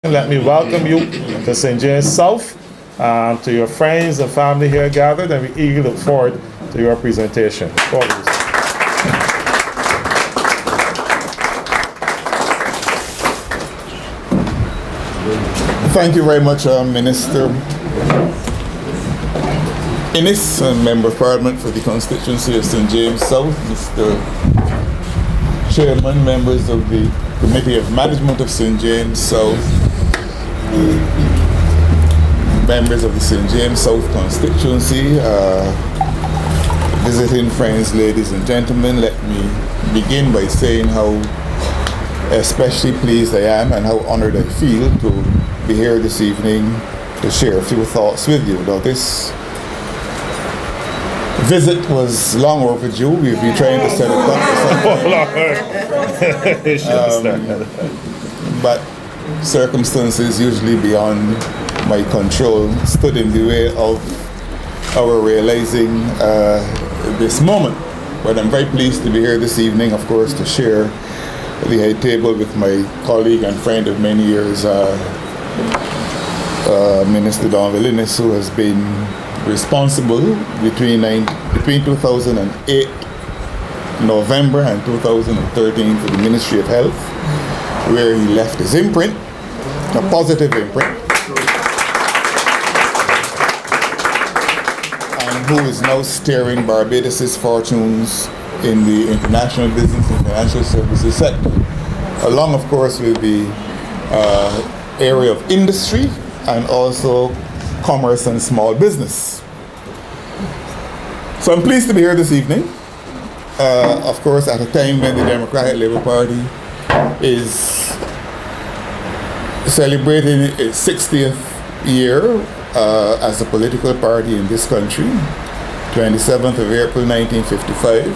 Let me welcome you to St. James South, to your friends and family here gathered, and we eagerly look forward to your presentation. Thank you very much, Minister Innes, and Member of Parliament for the constituency of St. James South, Mr. Chairman, members of the Committee of Management of St. James South, members of the St. James South constituency, visiting friends, ladies and gentlemen. Let me begin by saying how especially pleased I am and how honored I feel to be here this evening to share a few thoughts with you. Now, this visit was long overdue. We've been trying to set it up, but circumstances usually beyond my control stood in the way of our realizing this moment. But I'm very pleased to be here this evening, of course, to share the head table with my colleague and friend of many years, Minister Freundel Stuart, who has been responsible between 2008 November and 2013 for the Ministry of Health, where he left his imprint, a positive imprint, and who is now steering Barbados' fortunes in the international business and financial services sector, along, of course, with the area of industry and also commerce and small business. So I'm pleased to be here this evening, of course, at a time when the Democratic Labbour Party is celebrating its 60th year as a political party in this country, 27th of April 1955.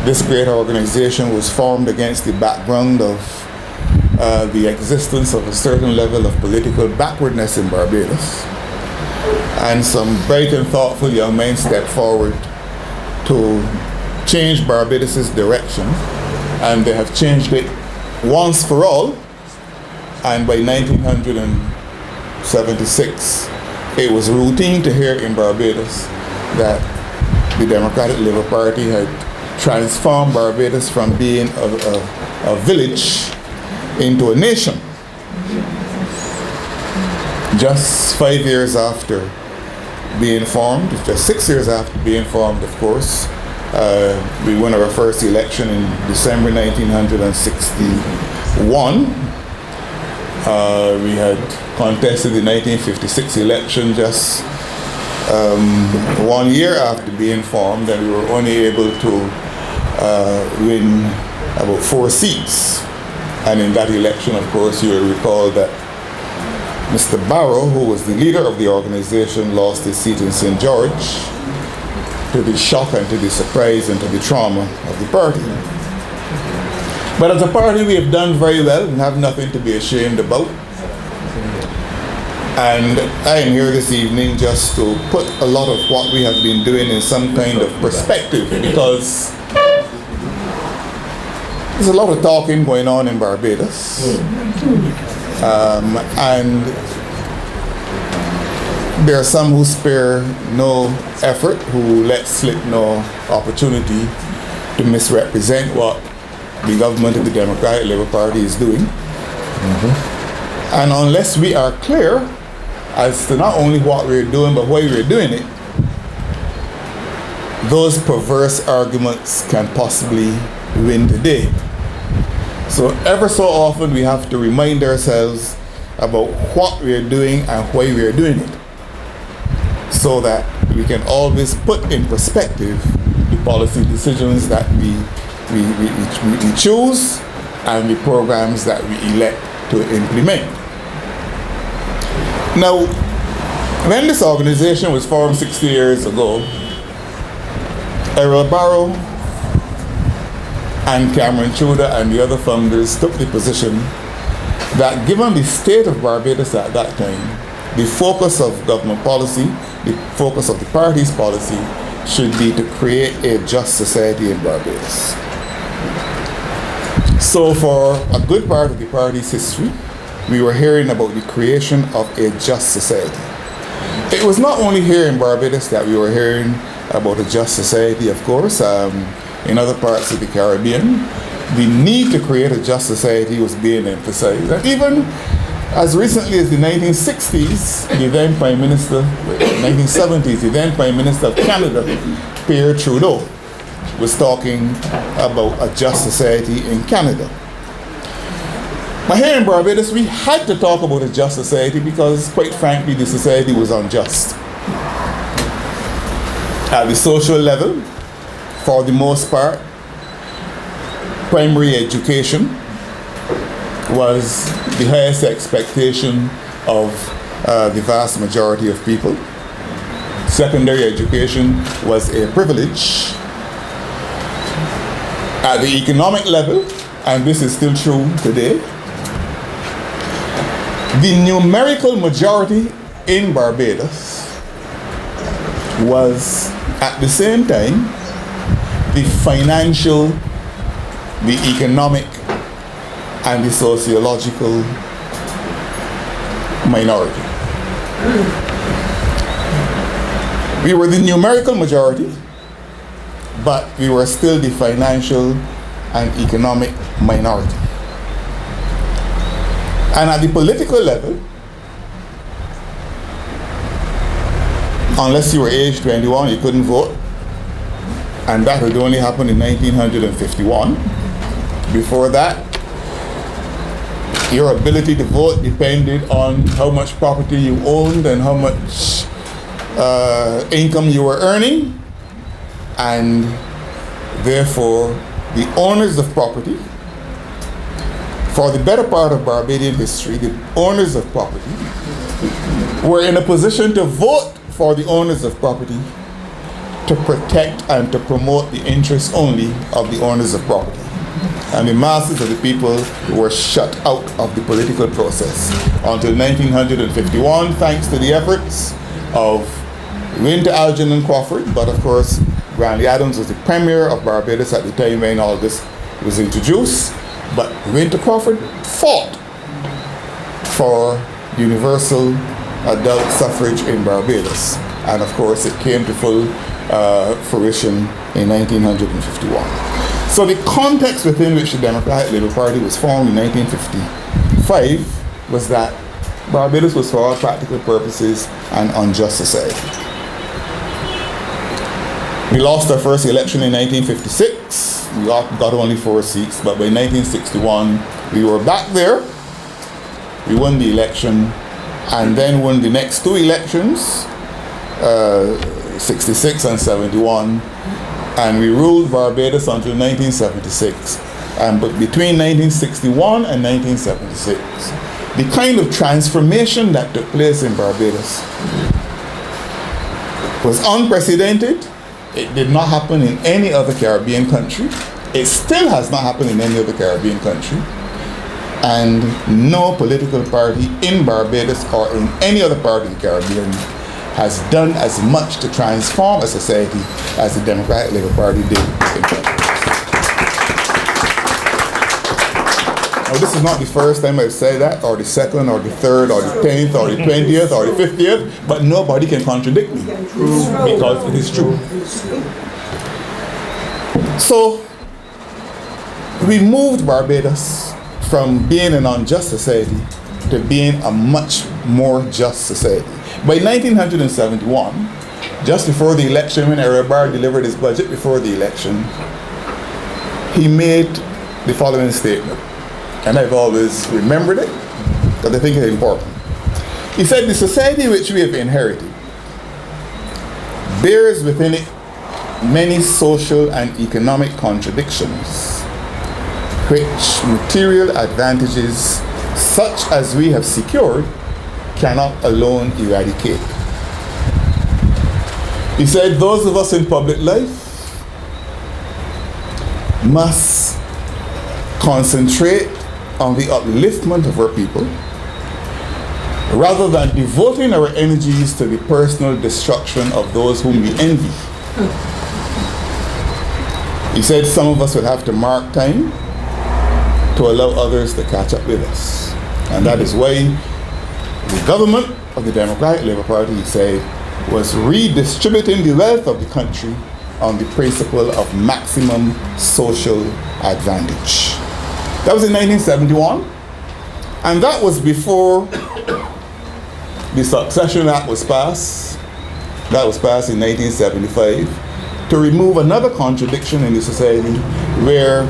This great organization was formed against the background of the existence of a certain level of political backwardness in Barbados. And some bright and thoughtful young men stepped forward to change Barbados' direction, and they have changed it once for all. And by 1976, it was routine to hear in Barbados that the Democratic Labbour Party had transformed Barbados from being a village into a nation. Just 5 years after being formed, just 6 years after being formed, of course, we won our first election in December 1961. We had contested the 1956 election just 1 year after being formed, and we were only able to win about 4 seats. And in that election, of course, you'll recall that Mr. Barrow, who was the leader of the organization, lost his seat in St. George, to the shock and to the surprise and to the trauma of the party. But as a party, we have done very well and have nothing to be ashamed about. And I am here this evening just to put a lot of what we have been doing in some kind of perspective, because there's a lot of talking going on in Barbados. And there are some who spare no effort, who let slip no opportunity to misrepresent what the government of the Democratic Labbour Party is doing. And unless we are clear as to not only what we're doing, but why we're doing it, those perverse arguments can possibly win the day. So ever so often we have to remind ourselves about what we are doing and why we are doing it, so that we can always put in perspective the policy decisions that we choose and the programs that we elect to implement. Now, when this organization was formed 60 years ago, Errol Barrow and Cameron Tudor and the other founders took the position that, given the state of Barbados at that time, the focus of government policy, the focus of the party's policy, should be to create a just society in Barbados. So for a good part of the party's history, we were hearing about the creation of a just society. It was not only here in Barbados that we were hearing about a just society, of course. In other parts of the Caribbean, the need to create a just society was being emphasized. And even as recently as the 1960s, the then Prime Minister, 1970s, the then Prime Minister of Canada, Pierre Trudeau, was talking about a just society in Canada. But here in Barbados, we had to talk about a just society because, quite frankly, the society was unjust. At the social level, for the most part, primary education was the highest expectation of the vast majority of people. Secondary education was a privilege. At the economic level, and this is still true today, the numerical majority in Barbados was at the same time the financial, the economic, and the sociological minority. We were the numerical majority, but we were still the financial and economic minority. And at the political level, unless you were age 21, you couldn't vote. And that had only happened in 1951. Before that, your ability to vote depended on how much property you owned and how much income you were earning. And therefore, the owners of property, for the better part of Barbadian history, the owners of property were in a position to vote for the owners of property to protect and to promote the interests only of the owners of property. And the masses of the people were shut out of the political process until 1951, thanks to the efforts of Winter Algernon Crawford, but of course, Granley Adams was the Premier of Barbados at the time when all this was introduced. But Winter Crawford fought for universal adult suffrage in Barbados. And of course, it came to full fruition in 1951. So the context within which the Democratic Labbour Party was formed in 1955 was that Barbados was, for all practical purposes, an unjust society. We lost our first election in 1956. We got only 4 seats, but by 1961, we were back there. We won the election, and then won the next 2 elections, 66 and 71, and we ruled Barbados until 1976. But between 1961 and 1976, the kind of transformation that took place in Barbados was unprecedented. It did not happen in any other Caribbean country. It still has not happened in any other Caribbean country. And no political party in Barbados or in any other part of the Caribbean has done as much to transform a society as the Democratic Labbour Party did in Barbados. Now, this is not the first time I've said that, or the second, or the third, or the 10th, or the 20th, or the 50th, but nobody can contradict me because it is true. So, we moved Barbados from being an unjust society to being a much more just society. By 1971, just before the election, when Barr delivered his budget before the election, he made the following statement. And I've always remembered it, because I think it's important. He said, the society which we have inherited bears within it many social and economic contradictions, which material advantages such as we have secured cannot alone eradicate. He said, those of us in public life must concentrate on the upliftment of our people rather than devoting our energies to the personal destruction of those whom we envy. He said some of us would have to mark time to allow others to catch up with us. And that is why the government of the Democratic Labbour Party, he said, was redistributing the wealth of the country on the principle of maximum social advantage. That was in 1971, and that was before the Succession Act was passed. That was passed in 1975 to remove another contradiction in the society where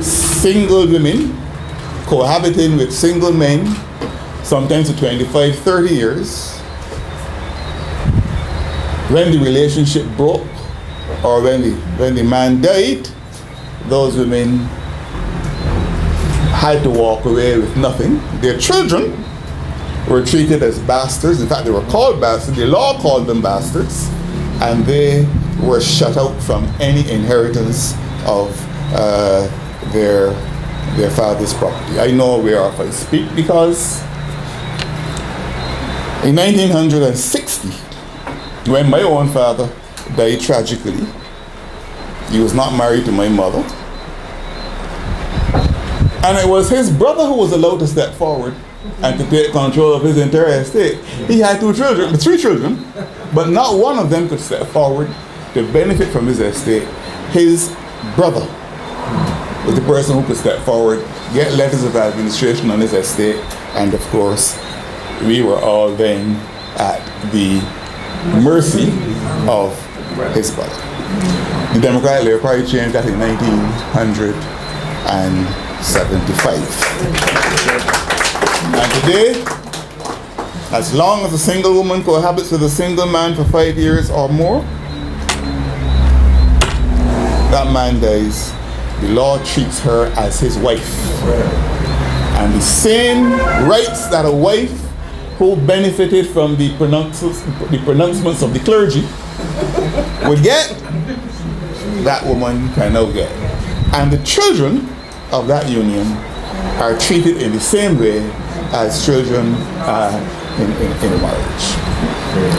single women cohabiting with single men, sometimes for 25, 30 years, when the relationship broke or when the man died, those women had to walk away with nothing. Their children were treated as bastards. In fact, they were called bastards. The law called them bastards, and they were shut out from any inheritance of their father's property. I know whereof I speak because in 1960, when my own father died tragically, he was not married to my mother, and it was his brother who was allowed to step forward and to take control of his entire estate. He had three children, but not one of them could step forward to benefit from his estate. His brother was the person who could step forward, get letters of administration on his estate, and of course, we were all then at the mercy of his brother. The Democratic Labbour Party changed that in 1975. And today, as long as a single woman cohabits with a single man for 5 years or more, that man dies, the law treats her as his wife. And the same rights that a wife who benefited from the pronouncements of the clergy would get, that woman can now get. And the children of that union are treated in the same way as children in marriage.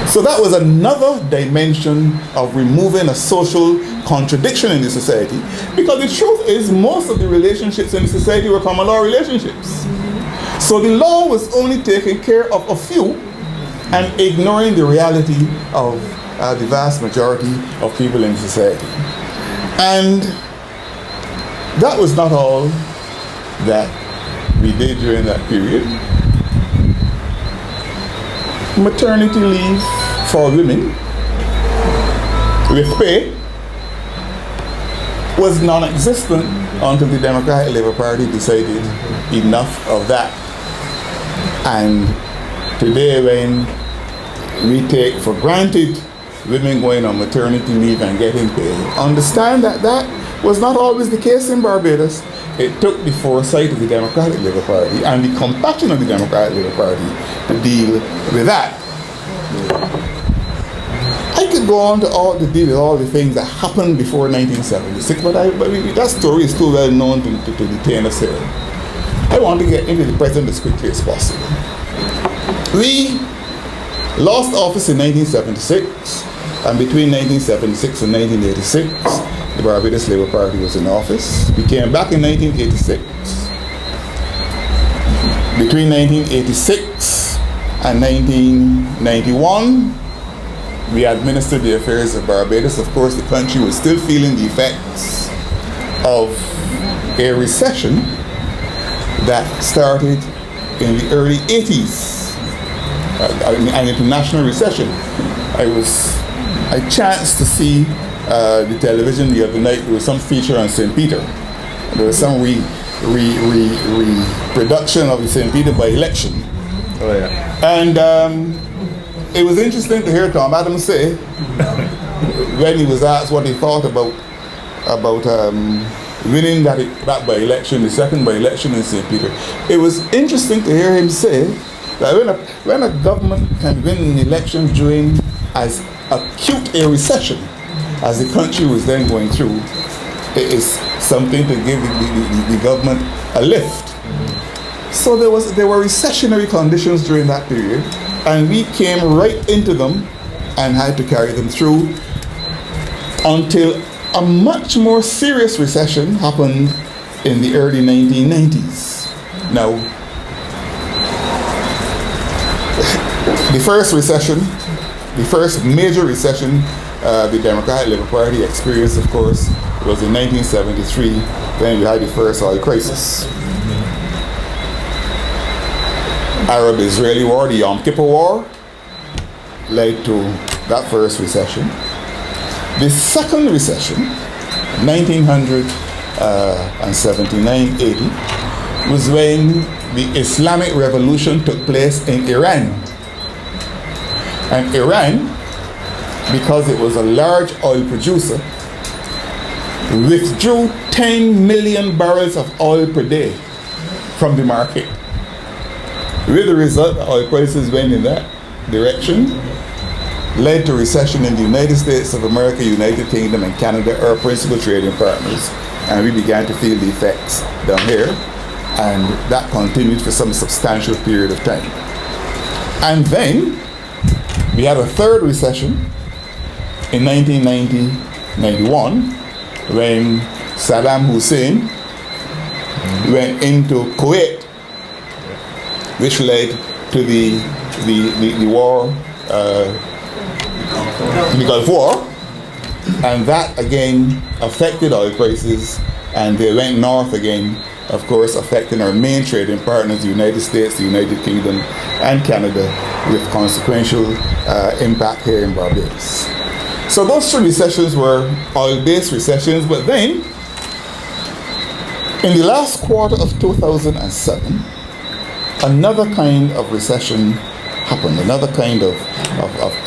So that was another dimension of removing a social contradiction in the society, because the truth is most of the relationships in the society were common law relationships. So the law was only taking care of a few and ignoring the reality of the vast majority of people in society. And that was not all that we did during that period. Maternity leave for women with pay was non-existent until the Democratic Labbour Party decided enough of that. And today, when we take for granted women going on maternity leave and getting pay, understand that that was not always the case in Barbados. It took the foresight of the Democratic Labbour Party and the compassion of the Democratic Labbour Party to deal with that. I could go on to deal with all the things that happened before 1976, but that story is too well known to detain us here. I want to get into the present as quickly as possible. We lost office in 1976, and between 1976 and 1986, the Barbados Labour Party was in office. We came back in 1986. Between 1986 and 1991, we administered the affairs of Barbados. Of course, the country was still feeling the effects of a recession that started in the early 80s, an international recession. I chanced to see the television the other night. There was some feature on St. Peter. There was some reproduction of the St. Peter by-election. Oh yeah. And it was interesting to hear Tom Adams say, when he was asked what he thought about winning that by-election, the second by-election in St. Peter. It was interesting to hear him say that when a government can win an election during as acute a recession as the country was then going through, it is something to give the government a lift. So there were recessionary conditions during that period, and we came right into them and had to carry them through until a much more serious recession happened in the early 1990s. Now, The first recession, the first major recession the Democratic Labbour Party experienced, of course, was in 1973 when we had the first oil crisis. Arab-Israeli war, the Yom Kippur War, led to that first recession. The second recession, 1979-80, was when the Islamic Revolution took place in Iran. And Iran, because it was a large oil producer, withdrew 10 million barrels of oil per day from the market. With the result, oil prices went in that direction, led to recession in the United States of America, United Kingdom, and Canada, our principal trading partners, and we began to feel the effects down here, and that continued for some substantial period of time. And then we had a third recession in 1990-91 when Saddam Hussein went into Kuwait, which led to the war, the Gulf War, and that again affected oil prices, and they went north again, of course, affecting our main trading partners, the United States, the United Kingdom, and Canada, with consequential impact here in Barbados. So those three recessions were oil-based recessions, but then, in the last quarter of 2007, another kind of recession happened, another kind of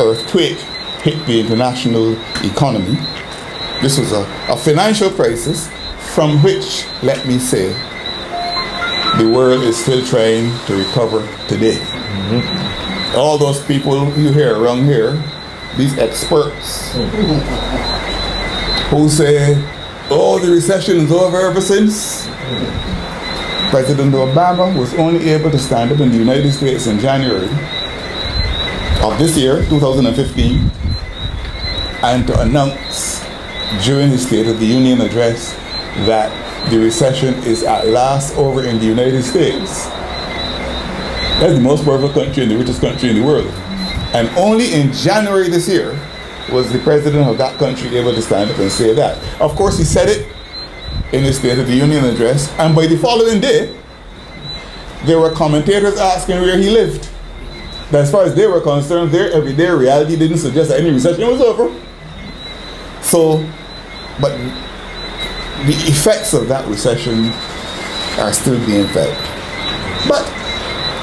earthquake hit the international economy. This was a financial crisis from which, let me say, the world is still trying to recover today. Mm-hmm. All those people you hear around here, these experts who say, oh, the recession is over ever since. President Obama was only able to stand up in the United States in January of this year, 2015, and to announce during his State of the Union address that the recession is at last over in the United States. That's the most powerful country and the richest country in the world. And only in January this year was the president of that country able to stand up and say that. Of course, he said it in his State of the Union address, and by the following day, there were commentators asking where he lived. As far as they were concerned, their everyday reality didn't suggest that any recession was over. So, but the effects of that recession are still being felt. But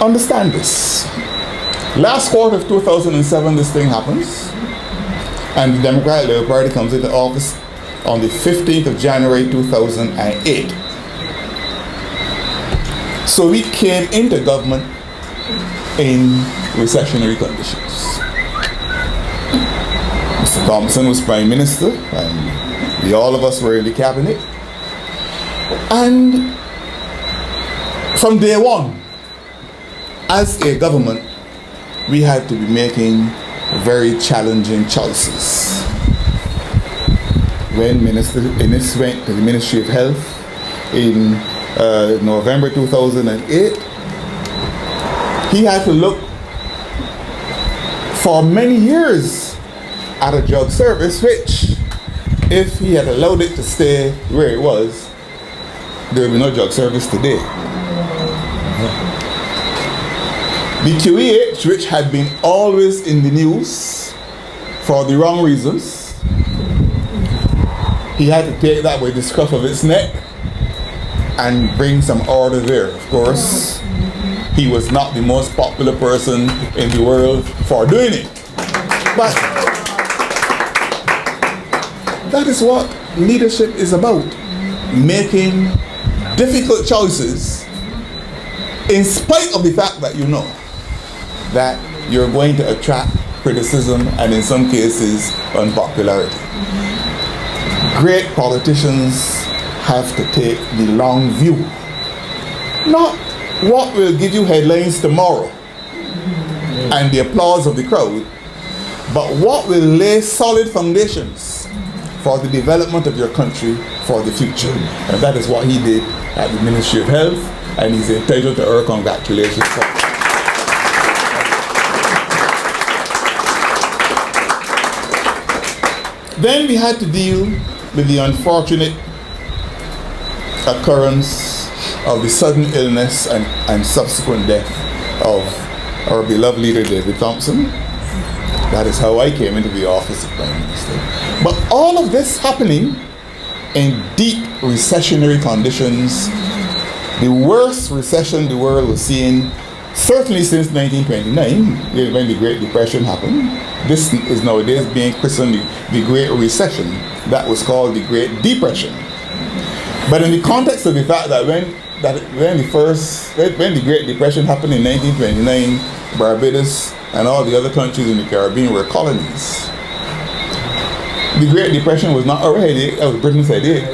understand this. Last quarter of 2007, this thing happens, and the Democratic Labbour Party comes into office on the 15th of January 2008. So we came into government in recessionary conditions. Mr. Thompson was Prime Minister, and all of us were in the cabinet. And from day one, as a government, we had to be making very challenging choices. When Minister Innes went to the Ministry of Health in November 2008, he had to look for many years at a drug service which, if he had allowed it to stay where it was, there would be no drug service today. The QEH, which had been always in the news for the wrong reasons, he had to take that by the scruff of its neck and bring some order there. Of course, he was not the most popular person in the world for doing it. But that is what leadership is about. Making difficult choices in spite of the fact that you know that you're going to attract criticism and in some cases unpopularity. Great politicians have to take the long view. Not what will give you headlines tomorrow and the applause of the crowd, but what will lay solid foundations for the development of your country for the future. And that is what he did at the Ministry of Health, and he's entitled to our congratulations. Then we had to deal with the unfortunate occurrence of the sudden illness and subsequent death of our beloved leader David Thompson. That is how I came into the office of Prime Minister. But all of this happening in deep recessionary conditions, the worst recession the world was seeing, certainly since 1929, when the Great Depression happened. This is nowadays being christened the Great Recession. That was called the Great Depression. But in the context of the fact that when the Great Depression happened in 1929, Barbados and all the other countries in the Caribbean were colonies. The Great Depression was not our headache, it was Britain's headache.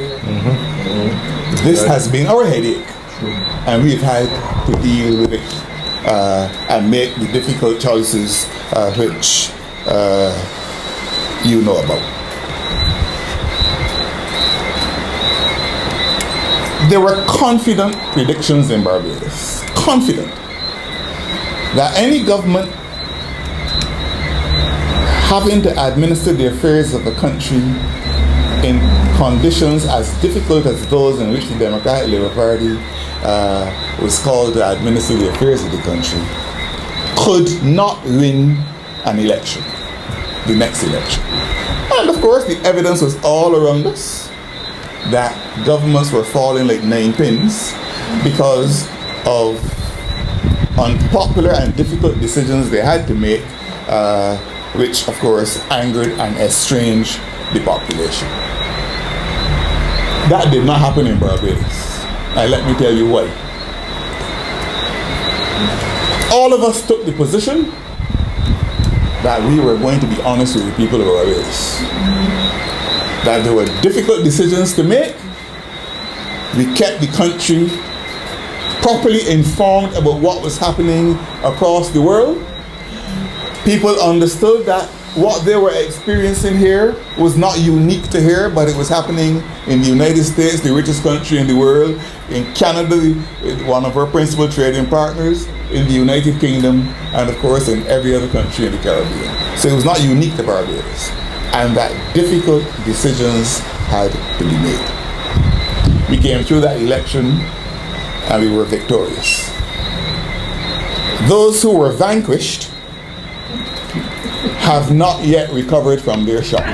This has been our headache, and we've had to deal with it and make the difficult choices which you know about. There were confident predictions in Barbados, confident, that any government having to administer the affairs of the country in conditions as difficult as those in which the Democratic Labbour Party was called to administer the affairs of the country could not win an election, the next election. And of course the evidence was all around us that governments were falling like nine pins because of unpopular and difficult decisions they had to make, which of course angered and estranged the population. That did not happen in Barbados, and let me tell you why. All of us took the position that we were going to be honest with the people of Barbados, that there were difficult decisions to make. We kept the country properly informed about what was happening across the world. People understood that what they were experiencing here was not unique to here, but it was happening in the United States, the richest country in the world, in Canada, one of our principal trading partners, in the United Kingdom, and of course in every other country in the Caribbean. So it was not unique to Barbados, and that difficult decisions had to be made. We came through that election and we were victorious. Those who were vanquished have not yet recovered from their shock.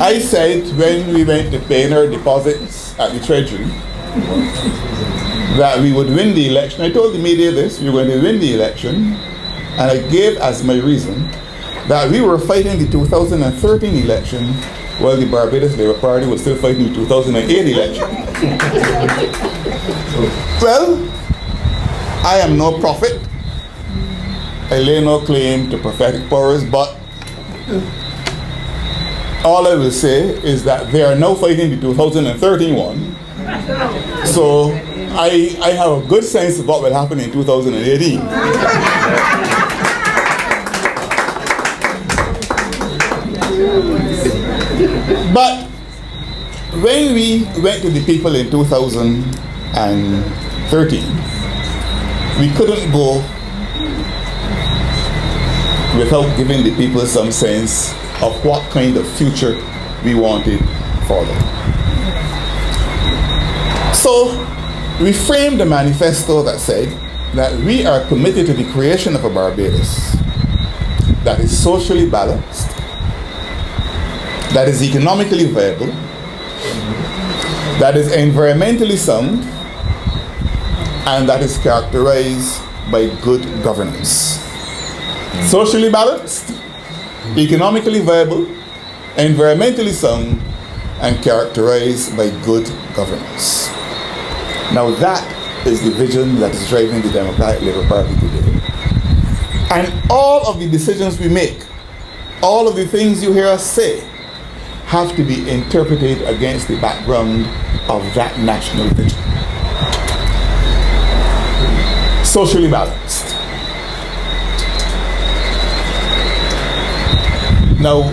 I said when we went to pay our deposits at the Treasury that we would win the election. I told the media this, we were going to win the election, and I gave as my reason that we were fighting the 2013 election while the Barbados Labbour Party was still fighting the 2008 election. Well, I am no prophet. I lay no claim to prophetic powers, but all I will say is that they are now fighting the 2013 one. So I have a good sense of what will happen in 2018. But when we went to the people in 2013, we couldn't go without giving the people some sense of what kind of future we wanted for them. So we framed a manifesto that said that we are committed to the creation of a Barbados that is socially balanced, that is economically viable, that is environmentally sound, and that is characterized by good governance. Socially balanced, economically viable, environmentally sound, and characterized by good governance. Now that is the vision that is driving the Democratic Labbour Party today. And all of the decisions we make, all of the things you hear us say, have to be interpreted against the background of that national vision. Socially balanced. Now,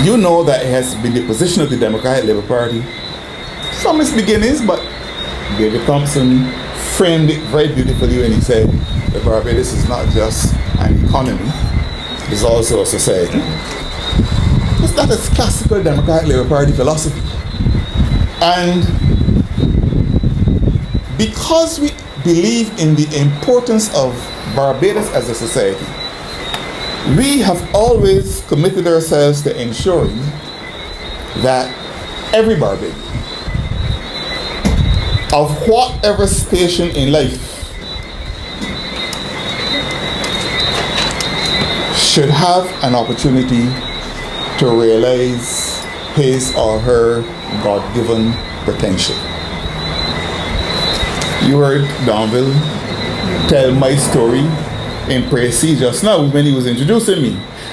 you know that it has been the position of the Democratic Labbour Party from its beginnings, but David Thompson framed it very beautifully when he said that Barbados is not just an economy is also a society. That is classical Democratic Labor Party philosophy. And because we believe in the importance of Barbados as a society, we have always committed ourselves to ensuring that every Barbadian, of whatever station in life, should have an opportunity to realize his or her God-given potential. You heard Donville tell my story in Précis just now when he was introducing me.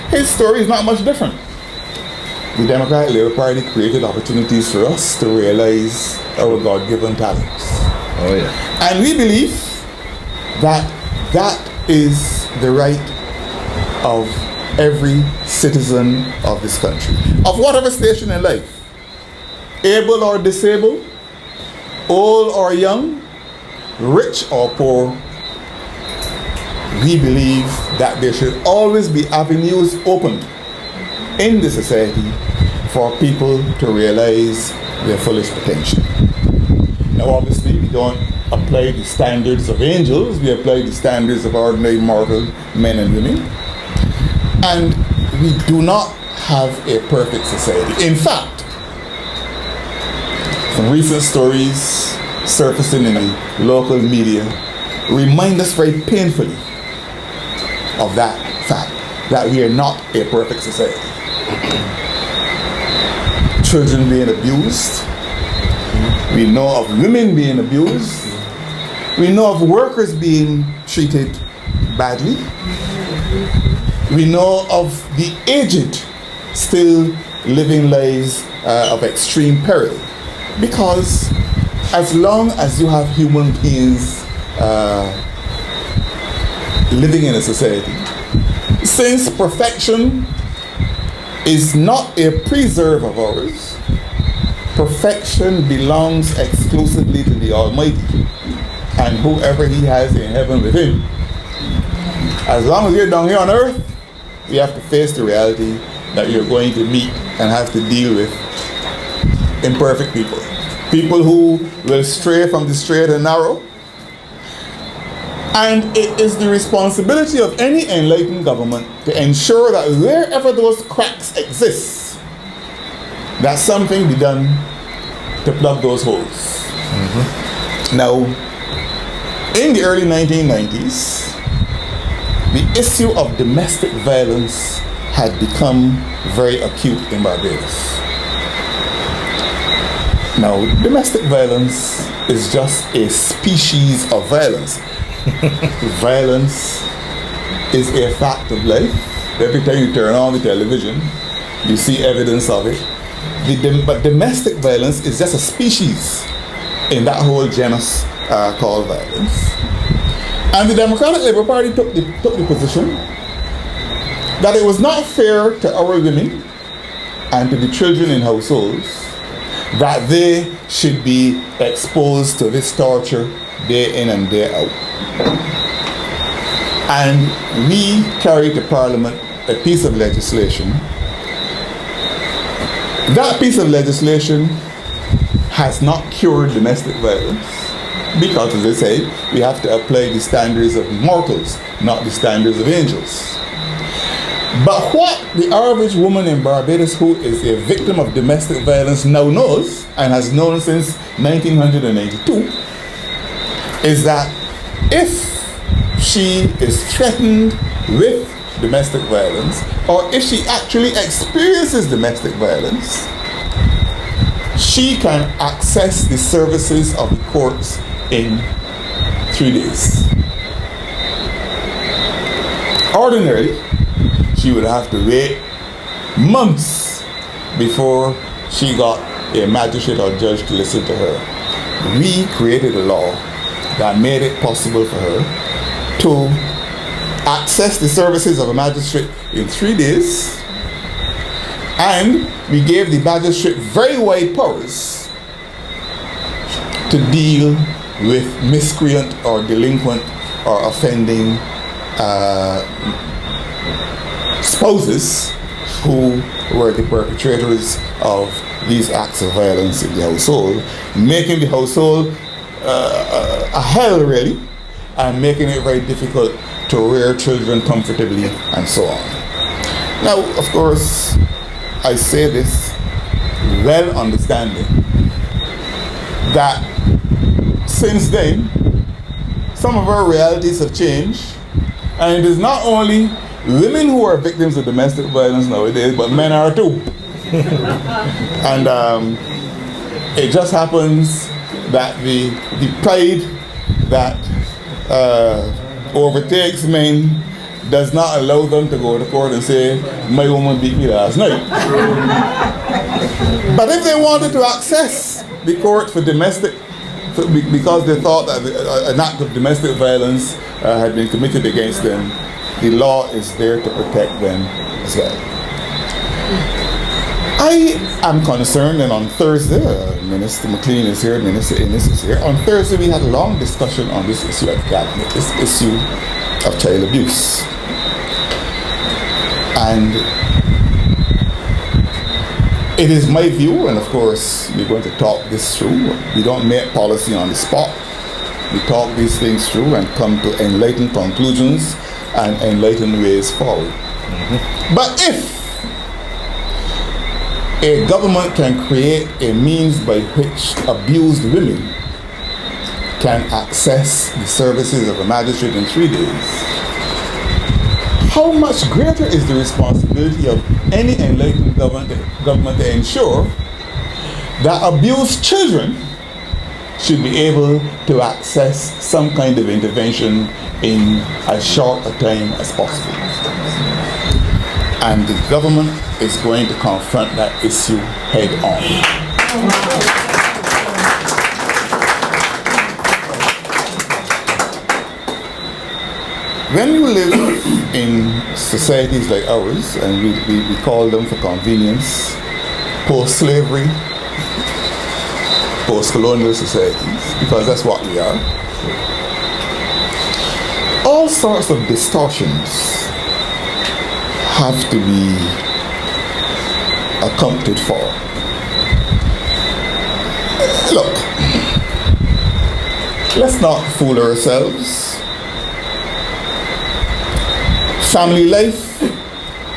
His story is not much different. The Democratic Labor Party created opportunities for us to realize our God-given talents. Oh yeah. And we believe that that is the right of every citizen of this country, of whatever station in life, able or disabled, old or young, rich or poor. We believe that there should always be avenues open in the society for people to realize their fullest potential. Now obviously we don't apply the standards of angels, we apply the standards of ordinary mortal men and women. And we do not have a perfect society. In fact, some recent stories surfacing in the local media remind us very painfully of that fact, that we are not a perfect society. Children being abused, we know of women being abused, we know of workers being treated badly, we know of the aged still living lives of extreme peril, because as long as you have human beings living in a society, since perfection is not a preserve of ours, perfection belongs exclusively to the Almighty and whoever He has in heaven with Him. As long as you're down here on earth, you have to face the reality that you're going to meet and have to deal with imperfect people. People who will stray from the straight and narrow. And it is the responsibility of any enlightened government to ensure that wherever those cracks exist, that something be done to plug those holes. Now, in the early 1990s, the issue of domestic violence had become very acute in Barbados. Now, domestic violence is just a species of violence. Violence is a fact of life. Every time you turn on the television, you see evidence of it. But domestic violence is just a species in that whole genus called violence. And the Democratic Labor Party took the position that it was not fair to our women and to the children in households that they should be exposed to this torture day in and day out. And we carried to Parliament a piece of legislation. That piece of legislation has not cured domestic violence because, as I said, we have to apply the standards of mortals, not the standards of angels. But what the average woman in Barbados who is a victim of domestic violence now knows, and has known since 1992, is that if she is threatened with domestic violence, or if she actually experiences domestic violence, she can access the services of the courts in 3 days. Ordinarily, she would have to wait months before she got a magistrate or judge to listen to her. We created a law that made it possible for her to access the services of a magistrate in 3 days, and we gave the magistrate very wide powers to deal with miscreant or delinquent or offending spouses who were the perpetrators of these acts of violence in the household, making the household a hell, really, and making it very difficult to rear children comfortably and so on. Now, of course, I say this well understanding that since then, some of our realities have changed, and it is not only women who are victims of domestic violence nowadays, but men are too. And it just happens that the pride that overtakes men does not allow them to go to court and say, my woman beat me last night. But if they wanted to access the court for domestic, because they thought that an act of domestic violence had been committed against them, the law is there to protect them as well. I am concerned, and on Thursday, Minister McLean is here, Minister Innes is here. On Thursday, we had a long discussion on this issue at Cabinet, this issue of child abuse. And it is my view, and of course, we're going to talk this through. We don't make policy on the spot. We talk these things through and come to enlightened conclusions and enlightened ways forward. But if a government can create a means by which abused women can access the services of a magistrate in 3 days, how much greater is the responsibility of any enlightened government to ensure that abused children should be able to access some kind of intervention in as short a time as possible. And the government is going to confront that issue head on. When you live in societies like ours, and we call them for convenience post-slavery, post-colonial societies, because that's what we are, all sorts of distortions have to be accounted for. Look, let's not fool ourselves. Family life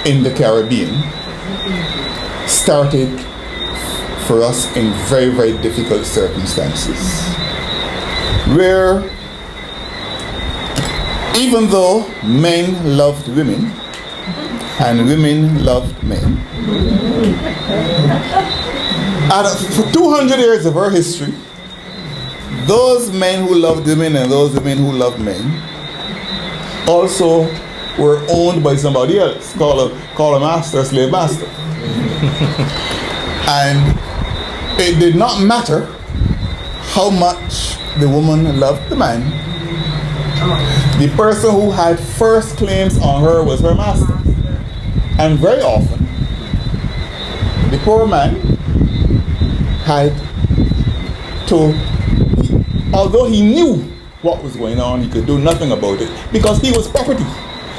in the Caribbean started for us in very, very difficult circumstances, where even though men loved women and women loved men, for 200 years of our history, those men who loved women and those women who loved men also were owned by somebody else, called a master, slave master. And it did not matter how much the woman loved the man. The person who had first claims on her was her master. And very often, the poor man had to, although he knew what was going on, he could do nothing about it because he was property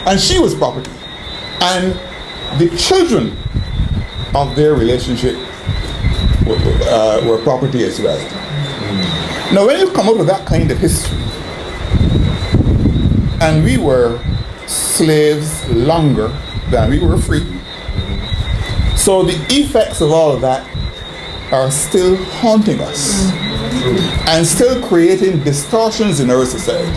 and she was property. And the children of their relationship were property as well. Now, when you come out of that kind of history, and we were slaves longer than we were free, so the effects of all of that are still haunting us and still creating distortions in our society,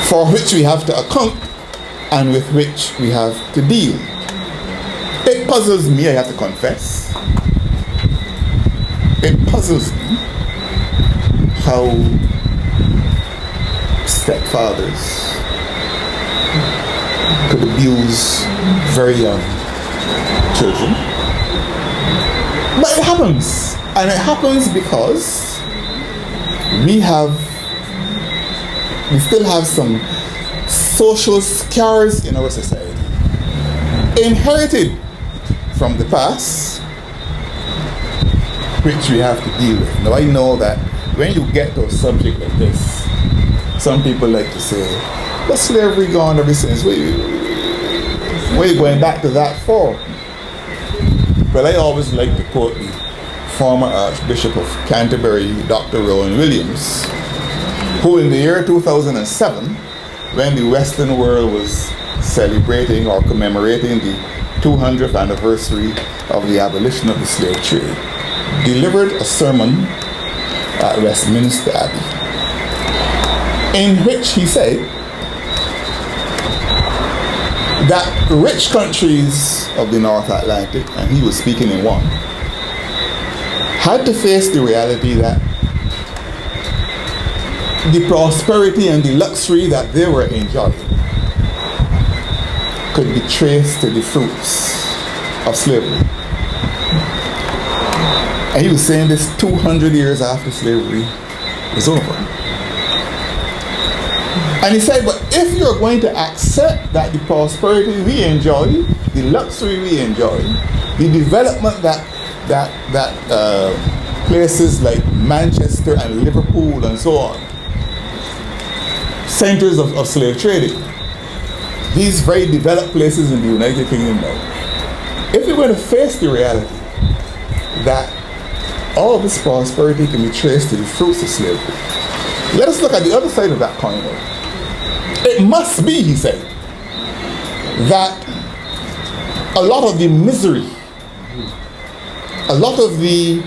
for which we have to account and with which we have to deal. It puzzles me, I have to confess. It puzzles me how stepfathers could abuse very young children. But it happens. And it happens because we still have some social scars in our society, inherited from the past, which we have to deal with. Now, I know that when you get to a subject like this, some people like to say, but slavery gone ever since. Where you going back to that for? Well, I always like to quote the former Archbishop of Canterbury, Dr. Rowan Williams, who in the year 2007, when the Western world was celebrating or commemorating the 200th anniversary of the abolition of the slave trade, delivered a sermon at Westminster Abbey, in which he said that rich countries of the North Atlantic, and he was speaking in one, had to face the reality that the prosperity and the luxury that they were enjoying could be traced to the fruits of slavery. And he was saying this 200 years after slavery was over. And he said, but if you're going to accept that the prosperity we enjoy, the luxury we enjoy, the development that places like Manchester and Liverpool and so on, centers of slave trading, these very developed places in the United Kingdom now, if you're going to face the reality that all this prosperity can be traced to the fruits of slavery, let us look at the other side of that coin now. It must be, he said, that a lot of the misery, a lot of the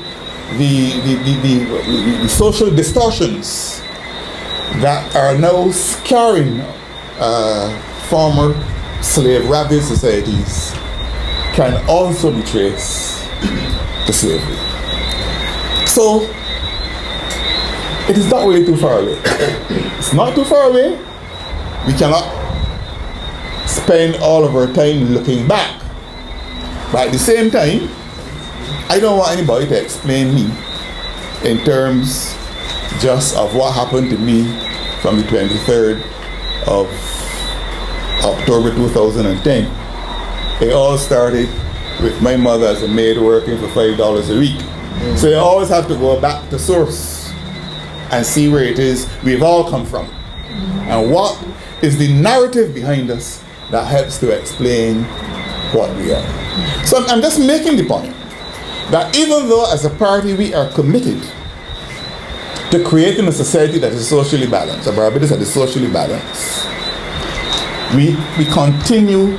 social distortions that are now scarring former slave-ravaged societies can also be traced to slavery. So, it is not really too far away. It's not too far away. We cannot spend all of our time looking back. But at the same time, I don't want anybody to explain me in terms just of what happened to me from the 23rd of October 2010. It all started with my mother as a maid working for $5 a week. So you always have to go back to source and see where it is we've all come from. And what is the narrative behind us that helps to explain what we are. So I'm just making the point that even though as a party we are committed to creating a society that is socially balanced, a Barbados that is socially balanced, we continue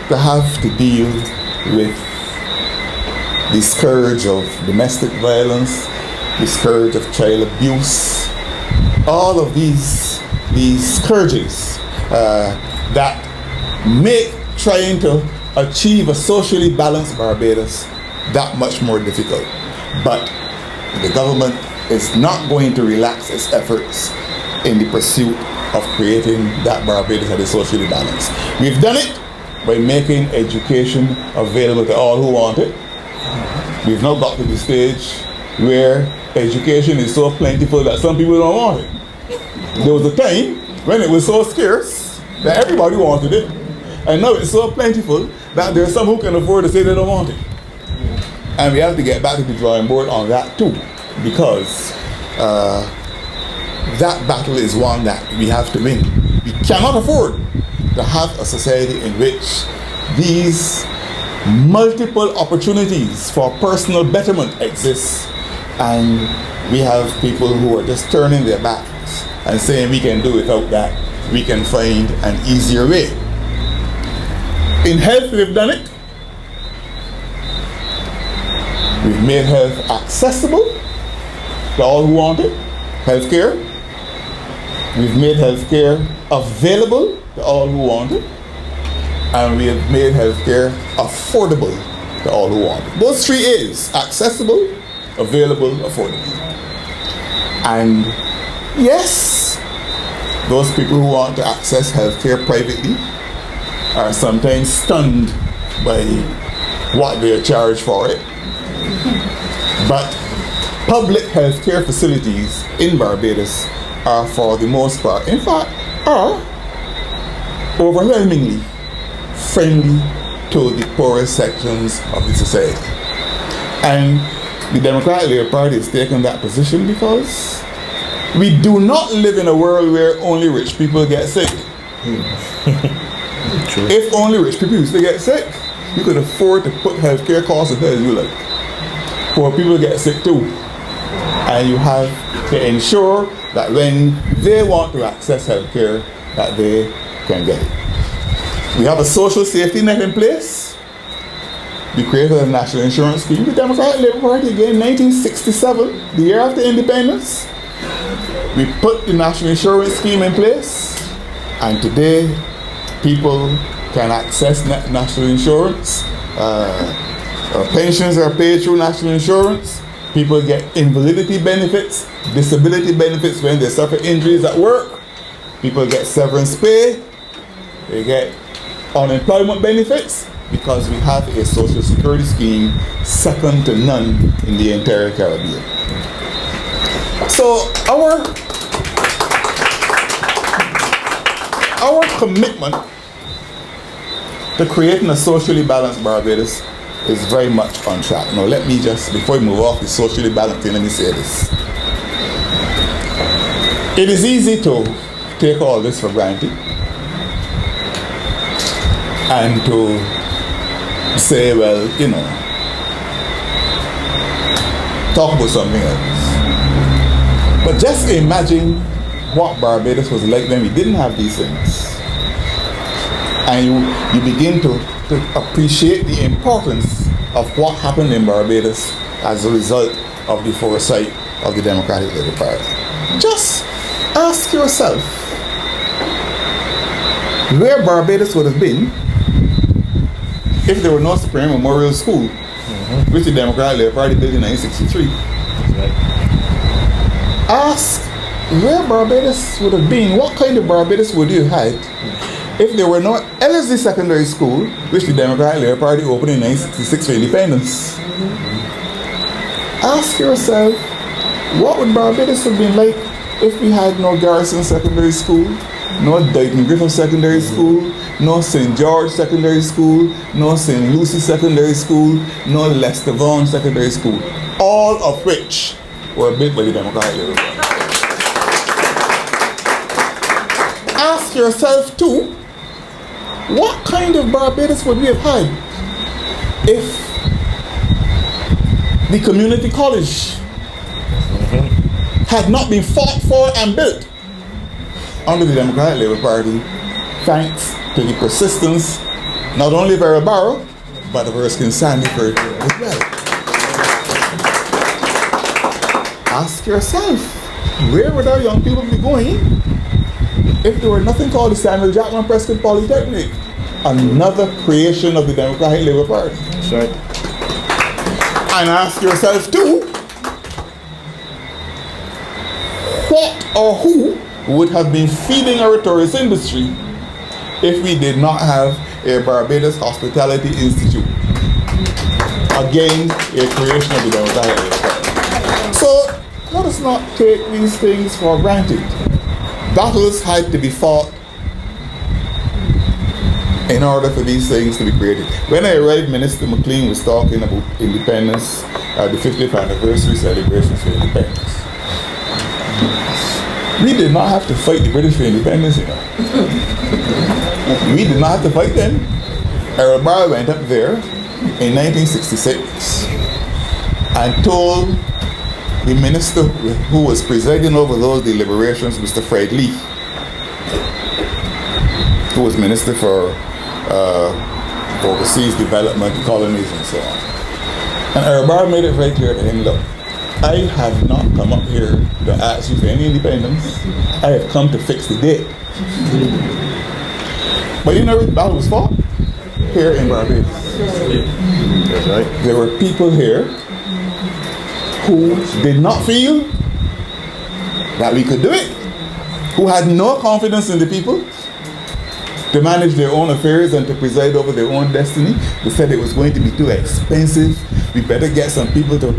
to have to deal with the scourge of domestic violence, the scourge of child abuse, all of these scourges that make trying to achieve a socially balanced Barbados that much more difficult. But the government is not going to relax its efforts in the pursuit of creating that Barbados that is socially balanced. We've done it by making education available to all who want it. We've now got to the stage where education is so plentiful that some people don't want it. There was a time when it was so scarce that everybody wanted it, and now it's so plentiful that there are some who can afford to say they don't want it. And we have to get back to the drawing board on that too, because that battle is one that we have to win. We cannot afford to have a society in which these multiple opportunities for personal betterment exist, and we have people who are just turning their backs and saying we can do without that, we can find an easier way. In health, we've done it. We've made health accessible to all who want it, healthcare. We've made healthcare available to all who want it. And we have made healthcare affordable to all who want it. Those three A's: accessible, available, affordable. And yes, those people who want to access healthcare privately are sometimes stunned by what they are charged for it. But public healthcare facilities in Barbados are, for the most part, in fact, are overwhelmingly friendly to the poorest sections of the society. And the Democratic Labbour Party has taken that position because We do not live in a world where only rich people get sick. If only rich people used to get sick, you could afford to put healthcare costs as high as you like. Poor people get sick too. And you have to ensure that when they want to access healthcare, that they can get it. We have a social safety net in place. We created a national insurance scheme. The Democratic Labbour Party again, 1967, the year after independence. We put the national insurance scheme in place, and today people can access national insurance. Pensions are paid through national insurance. People get invalidity benefits, disability benefits when they suffer injuries at work. People get severance pay. They get unemployment benefits because we have a social security scheme second to none in the entire Caribbean. So our commitment to creating a socially balanced Barbados is very much on track. Now let me just, before we move off the socially balanced thing, let me say this. It is easy to take all this for granted and to say, well, you know, talk about something else. But just imagine what Barbados was like when we didn't have these things. And you begin to appreciate the importance of what happened in Barbados as a result of the foresight of the Democratic Labbour Party. Just ask yourself where Barbados would have been if there were no Supreme Memorial School, which the Democratic Labbour Party built in 1963. Ask where Barbados would have been, what kind of Barbados would you have had if there were no LSD Secondary School, which the Democratic Labbour Party opened in 1966 for independence. Ask yourself, what would Barbados have been like if we had no Garrison Secondary School, no Dighton Griffith Secondary School, no St. George Secondary School, no St. Lucie Secondary School, no Lester Vaughan Secondary School, all of which were built by the Democratic Labbour Party. Ask yourself too, what kind of Barbados would we have had if the community college had not been fought for and built under the Democratic Labbour Party, thanks to the persistence not only of Errol Barrow, but of Erskine Sandiford as well. Ask yourself, where would our young people be going if there were nothing called the Samuel Jackman Prescott Polytechnic, another creation of the Democratic Labbour Party? That's right. And ask yourself too, what or who would have been feeding our tourist industry if we did not have a Barbados Hospitality Institute? Again, a creation of the Democratic Labbour Party. So let us not take these things for granted. Battles had to be fought in order for these things to be created. When I arrived, Minister McLean was talking about independence, the 50th anniversary celebrations for independence. We did not have to fight the British for independence, you know. We did not have to fight them. Errol Barrow went up there in 1966 and told the minister who was presiding over those deliberations, Mr. Freundel, who was Minister for Overseas Development, Colonies, and so on. And Errol Barrow made it very clear to him, look, I have not come up here to ask you for any independence. I have come to fix the debt. But you know where the battle was fought? Here in Barbados. That's right. There were people here who did not feel that we could do it, who had no confidence in the people to manage their own affairs and to preside over their own destiny. They said it was going to be too expensive. We better get some people to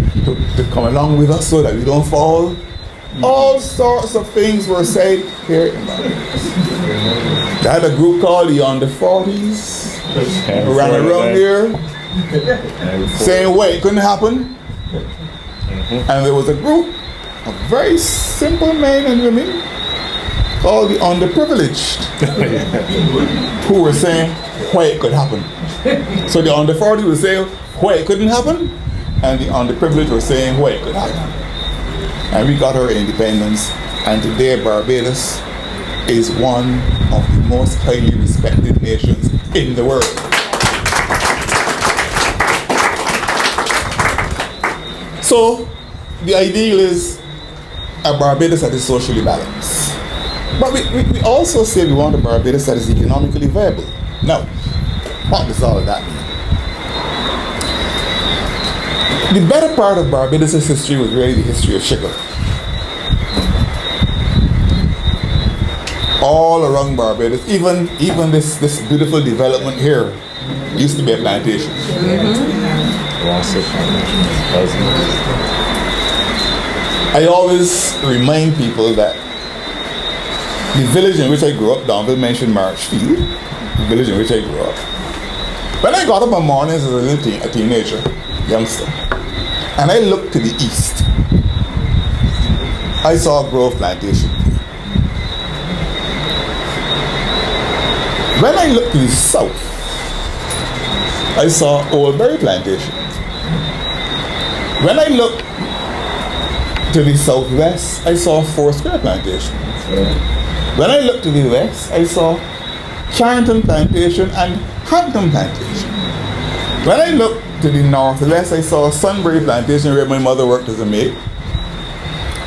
come along with us so that we don't fall. All sorts of things were said here in Barbados. They had a group called the Under 40s who ran around here saying, wait, it couldn't happen. And there was a group of very simple men and women called the underprivileged who were saying why it could happen. So the under 40 were saying why it couldn't happen, and the underprivileged were saying why it could happen. And we got our independence, and today Barbados is one of the most highly respected nations in the world. So the ideal is a Barbados that is socially balanced. But we also say we want a Barbados that is economically viable. Now, what does all of that mean? The better part of Barbados' history was really the history of sugar. All around Barbados, even this beautiful development here used to be a plantation. I always remind people that the village in which I grew up, Donville mentioned Marchfield, the village in which I grew up. When I got up on mornings as a teenager, youngster, and I looked to the east, I saw Grove Plantation. When I looked to the south, I saw Oldbury Plantation. When I looked to the southwest, I saw Foursquare Plantation. When I looked to the west, I saw Charrington Plantation and Hampton Plantation. When I looked to the northwest, I saw Sunbury Plantation where my mother worked as a maid.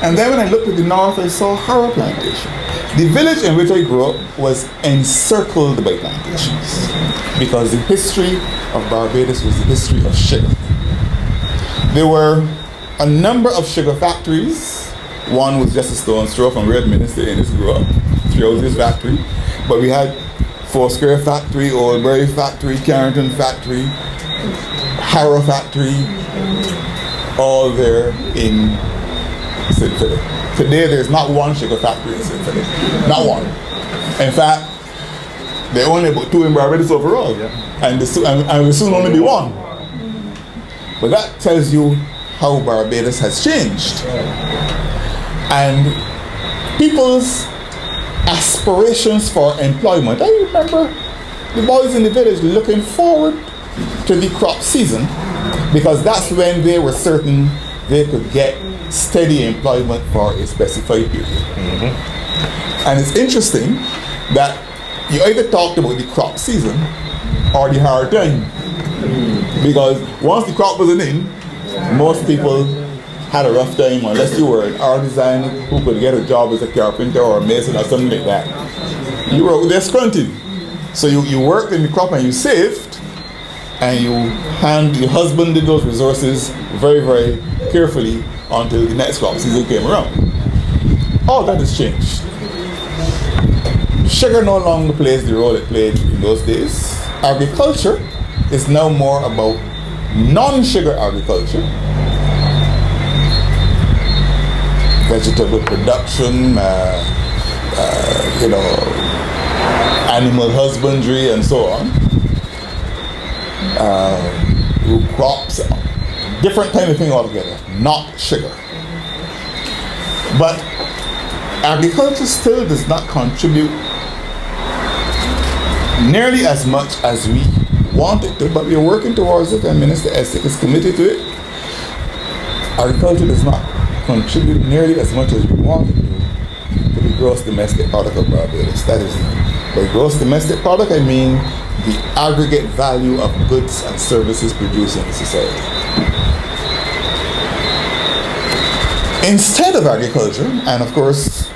And then when I looked to the north, I saw Harrow Plantation. The village in which I grew up was encircled by plantations because the history of Barbados was the history of sugar. There were a number of sugar factories. One was just a stone's throw from where Minister Ennis grew up, Thrill's factory. But we had Foursquare Factory, Oldbury Factory, Carrington Factory, Harrow Factory, all there in St. Philip. Today there's not one sugar factory in St. Philip. Not one. In fact, there are only about 2 in Barbados overall. And will soon only be 1. But that tells you how Barbados has changed. And people's aspirations for employment. I remember the boys in the village looking forward to the crop season because that's when they were certain they could get steady employment for a specified period. And it's interesting that you either talked about the crop season or the hard time. Because once the crop wasn't in, most people had a rough time unless you were an artisan who could get a job as a carpenter or a mason or something like that. You were out there scrunting. So you worked in the crop and you saved, and your husband did those resources very, very carefully until the next crop season came around. All that has changed. Sugar no longer plays the role it played in those days. Agriculture is now more about non-sugar agriculture. Vegetable production, animal husbandry and so on. Crops, different kind of thing altogether, not sugar. But agriculture still does not contribute nearly as much as we want it to, but we are working towards it, and Minister Essex is committed to it. Agriculture does not contribute nearly as much as we want it to the gross domestic product of Barbados. That is, by gross domestic product, I mean the aggregate value of goods and services produced in the society. Instead of agriculture, and of course,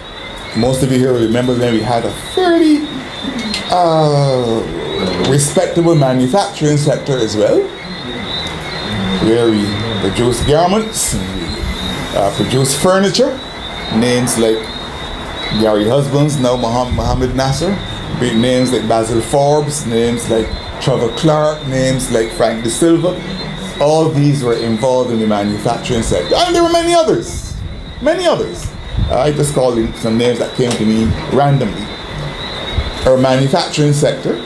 most of you here remember when we had a fairly respectable manufacturing sector as well, where we produce garments, and produce furniture, names like Gary Husbands, now Mohammed Nasser, big names like Basil Forbes, names like Trevor Clark, names like Frank De Silva. All these were involved in the manufacturing sector. And there were many others. I just called in some names that came to me randomly. Our manufacturing sector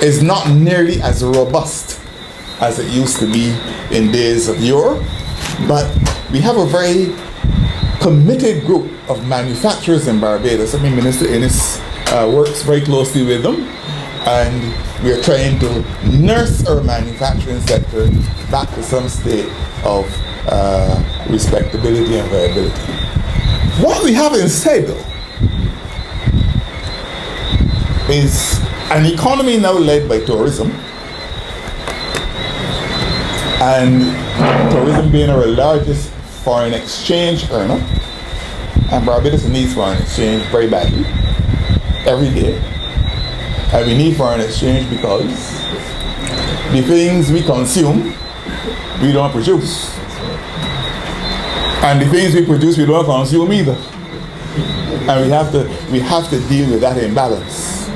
is not nearly as robust as it used to be in days of yore. But we have a very committed group of manufacturers in Barbados. I mean, Minister Innes works very closely with them, and we are trying to nurse our manufacturing sector back to some state of respectability and viability. What we have instead, though, is an economy now led by tourism, and tourism being our largest foreign exchange earner, and Barbados needs foreign exchange very badly, every day. And we need foreign exchange because the things we consume, we don't produce. And the things we produce, we don't consume either. And we have to deal with that imbalance.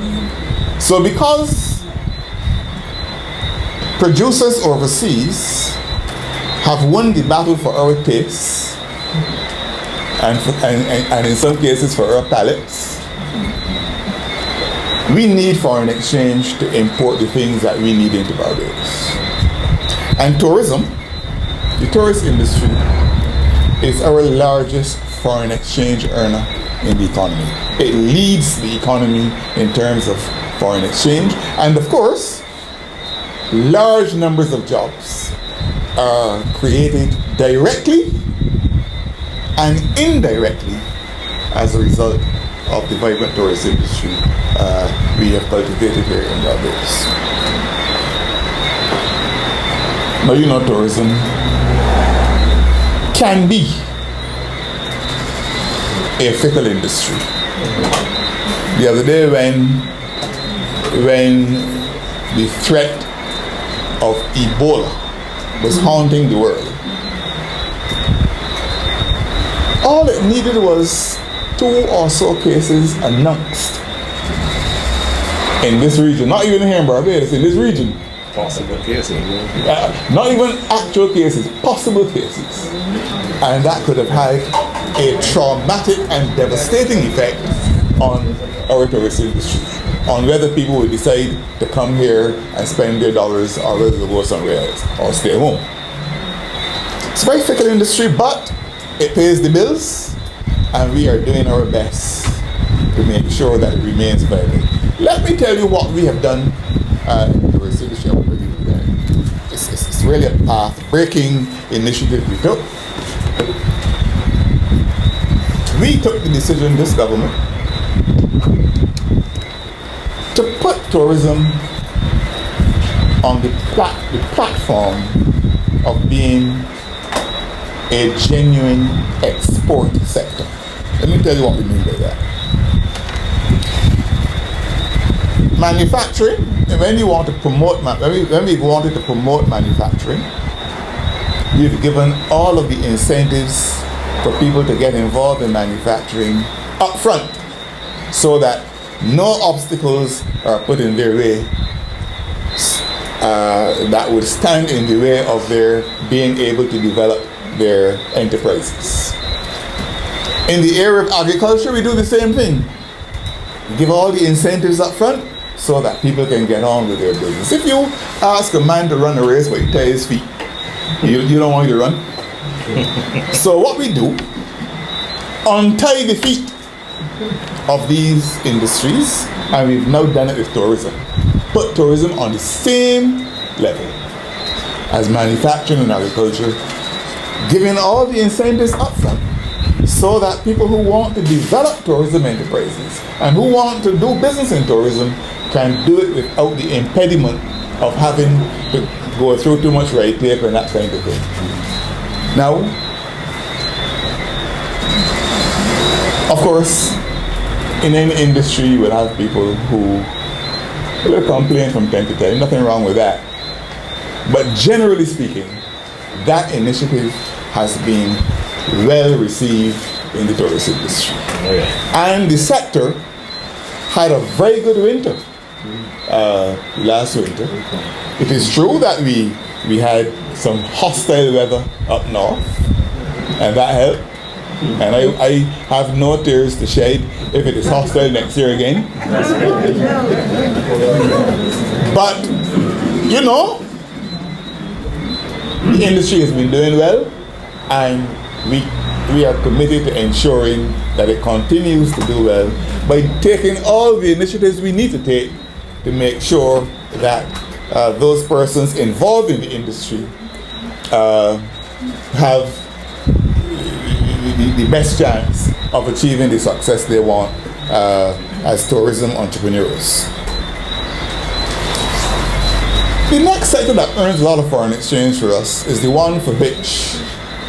So because producers overseas have won the battle for our tastes, and in some cases for our palates, we need foreign exchange to import the things that we need into Barbados. And tourism, the tourist industry, is our largest foreign exchange earner in the economy. It leads the economy in terms of foreign exchange, and of course, large numbers of jobs are created directly and indirectly as a result of the vibrant tourist industry we have cultivated here in Barbados. Now, you know, tourism can be a fickle industry. The other day when the threat of Ebola was haunting the world, all it needed was 2 or so cases announced in this region, not even here in Barbados, in this region. Possible cases. Not even actual cases, possible cases. And that could have had a traumatic and devastating effect on our tourist industry, on whether people would decide to come here and spend their dollars or whether to go somewhere else or stay home. It's a very fickle industry, but it pays the bills, and we are doing our best to make sure that it remains viable. Let me tell you what we have done in the tourist industry. It's really a path-breaking initiative we took. We took the decision, this government, to put tourism on the platform of being a genuine export sector. Let me tell you what we mean by that. Manufacturing, when we wanted to promote manufacturing, we've given all of the incentives for people to get involved in manufacturing up front, so that no obstacles are put in their way that would stand in the way of their being able to develop their enterprises. In the area of agriculture, we do the same thing. We give all the incentives up front so that people can get on with their business. If you ask a man to run a race but he ties his feet, you don't want him to run. So what we do, untie the feet of these industries, and we've now done it with tourism. Put tourism on the same level as manufacturing and agriculture, giving all the incentives up front so that people who want to develop tourism enterprises and who want to do business in tourism can do it without the impediment of having to go through too much red tape and that kind of thing. Now, of course, in any industry you will have people who will complain from time to time, nothing wrong with that. But generally speaking, that initiative has been well received in the tourist industry. Oh, yeah. And the sector had a very good winter last winter. It is true that we had some hostile weather up north, and that helped. And I have no tears to shed if it is hostile next year again. But, you know, the industry has been doing well. and we are committed to ensuring that it continues to do well by taking all the initiatives we need to take to make sure that those persons involved in the industry have the best chance of achieving the success they want as tourism entrepreneurs. The next sector that earns a lot of foreign exchange for us is the one for which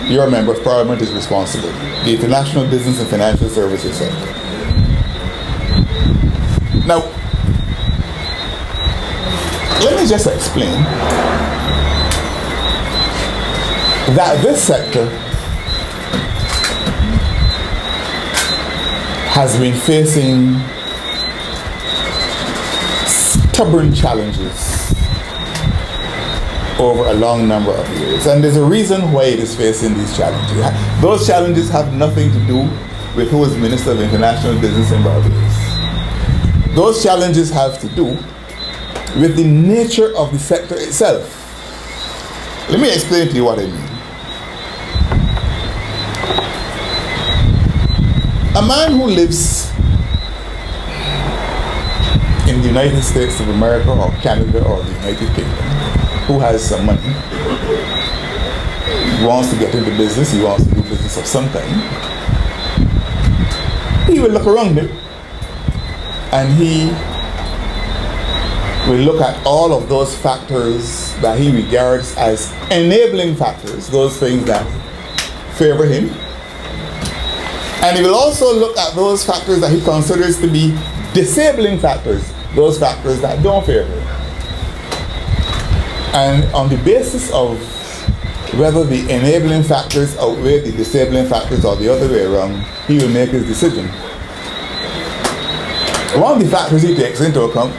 your Member of Parliament is responsible, the international business and financial services sector. Now, let me just explain that this sector has been facing stubborn challenges over a long number of years, and there's a reason why it is facing these challenges. Those challenges have nothing to do with who is Minister of International Business in Barbados. Those challenges have to do with the nature of the sector itself. Let me explain to you what I mean. A man who lives in the United States of America or Canada or the United Kingdom, who has some money, he wants to get into business, he wants to do business of some kind, he will look around him and he will look at all of those factors that he regards as enabling factors, those things that favor him. And he will also look at those factors that he considers to be disabling factors, those factors that don't favor him. And on the basis of whether the enabling factors outweigh the disabling factors or the other way around, he will make his decision. One of the factors he takes into account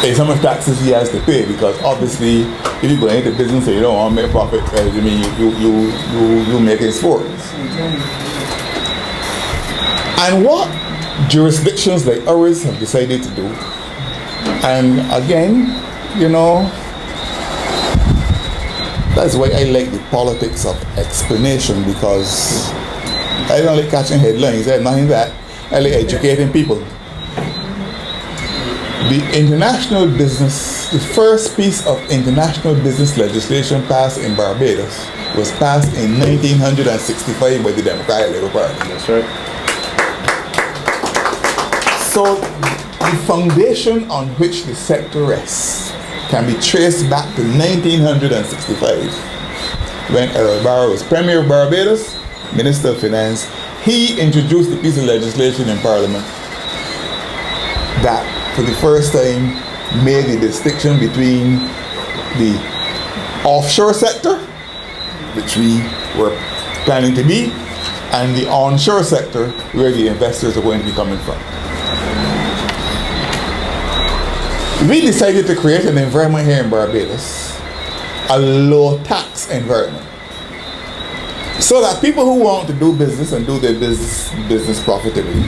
is how much taxes he has to pay, because obviously if you go into business and you don't want to make profit, you make it sports. And what jurisdictions like ours have decided to do, and again, you know, that's why I like the politics of explanation, because I don't like catching headlines, I have nothing that. I like educating people. The international business, the first piece of international business legislation passed in Barbados was passed in 1965 by the Democratic Labbour Party. That's right. So the foundation on which the sector rests can be traced back to 1965, when Earl Barrow was Premier of Barbados, Minister of Finance. He introduced a piece of legislation in Parliament that for the first time made the distinction between the offshore sector, which we were planning to be, and the onshore sector, where the investors are going to be coming from. We decided to create an environment here in Barbados, a low tax environment, so that people who want to do business and do their business profitably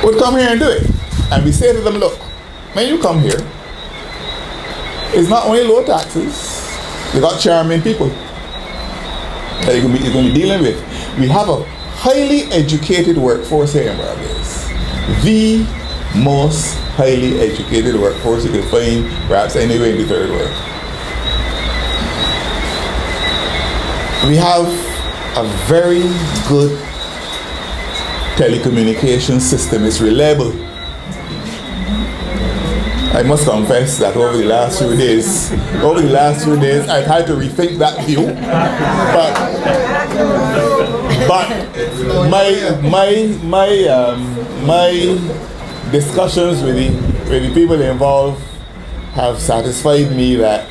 would come here and do it. And we say to them, look, when you come here, it's not only low taxes, you got charming people that you're going to be dealing with. We have a highly educated workforce here in Barbados. The most highly educated workforce you can find perhaps anywhere in the third world. We have a very good telecommunication system. It's reliable. I must confess that over the last few days, I've had to rethink that view. But my discussions with the people involved have satisfied me that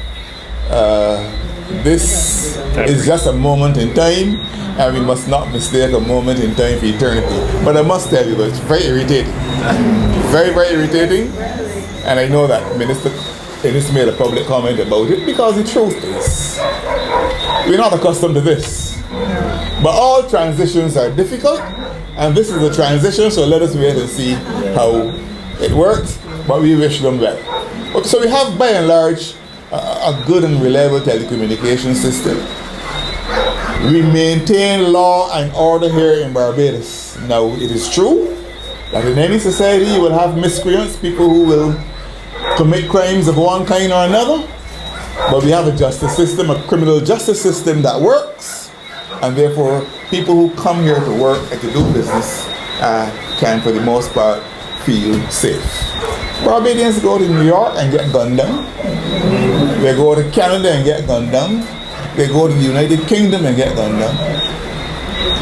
this is just a moment in time, and we must not mistake a moment in time for eternity. But I must tell you that it's very irritating. Very, very irritating. And I know that Minister made a public comment about it, because the truth is, we're not accustomed to this. But all transitions are difficult, and this is a transition, so let us wait and see how it works, but we wish them well. Okay, so we have, by and large, a good and reliable telecommunication system. We maintain law and order here in Barbados. Now, it is true that in any society you will have miscreants, people who will commit crimes of one kind or another, but we have a justice system, a criminal justice system that works, and therefore people who come here to work and to do business can, for the most part, feel safe. Barbadians go to New York and get gunned down. They go to Canada and get gunned down. They go to the United Kingdom and get gunned down.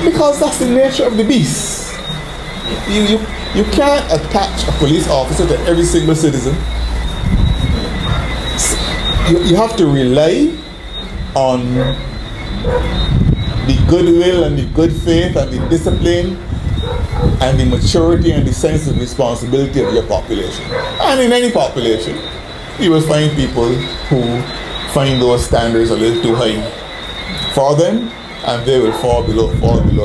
Because that's the nature of the beast. You can't attach a police officer to every single citizen. You have to rely on the goodwill and the good faith and the discipline and the maturity and the sense of responsibility of your population. And in any population, you will find people who find those standards a little too high for them, and they will fall below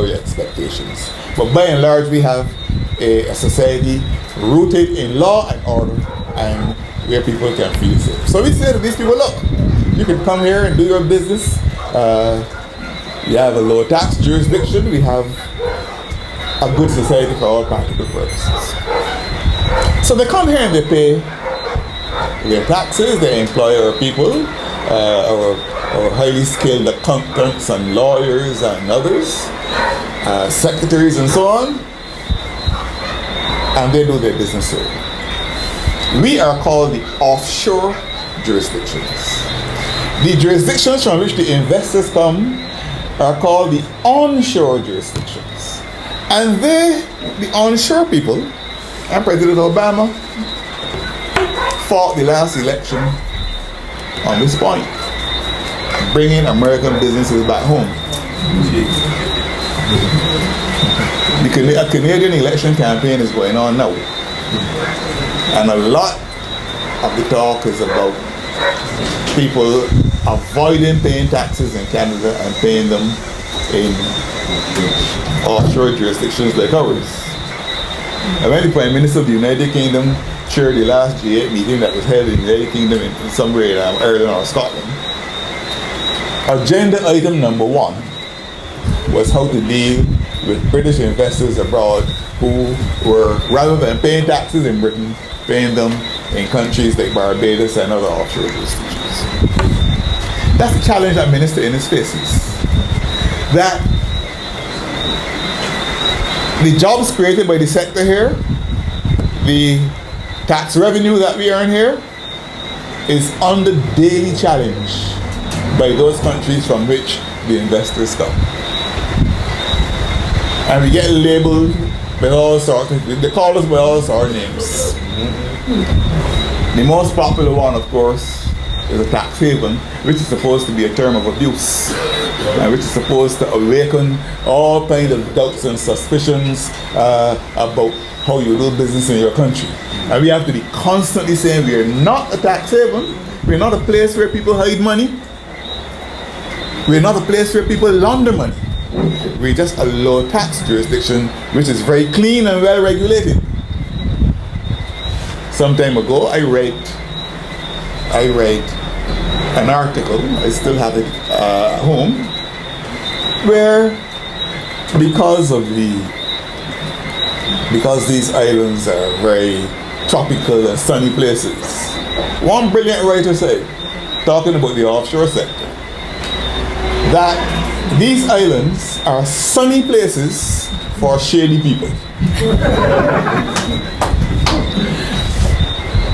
your expectations. But by and large, we have a society rooted in law and order, and where people can feel safe. So we say to these people, look, you can come here and do your business. You have a low tax jurisdiction. We have a good society for all practical purposes. So they come here and they pay their taxes, they employ our people, our highly skilled accountants and lawyers and others, secretaries and so on, and they do their business here. We are called the offshore jurisdictions. The jurisdictions from which the investors come are called the onshore jurisdictions. And the onshore people, and President Obama fought the last election on this point, bringing American businesses back home. A Canadian election campaign is going on now. And a lot of the talk is about people avoiding paying taxes in Canada and paying them in offshore jurisdictions like ours. And when the Prime Minister of the United Kingdom chaired the last G8 meeting that was held in the United Kingdom in somewhere in Ireland or Scotland, agenda item number 1 was how to deal with British investors abroad who were, rather than paying taxes in Britain, paying them in countries like Barbados and other offshore jurisdictions. That's the challenge that Minister Innes faces. That the jobs created by the sector here, the tax revenue that we earn here, is under daily challenge by those countries from which the investors come. And we get labeled with all sorts of, they call us by all sorts of names. The most popular one, of course, is a tax haven, which is supposed to be a term of abuse, and which is supposed to awaken all kinds of doubts and suspicions about how you do business in your country. And we have to be constantly saying we are not a tax haven, we're not a place where people hide money, we're not a place where people launder money. We're just a low tax jurisdiction which is very clean and well regulated. Some time ago I read an article, I still have it at home, where because these islands are very tropical and sunny places, one brilliant writer said, talking about the offshore sector, that these islands are sunny places for shady people.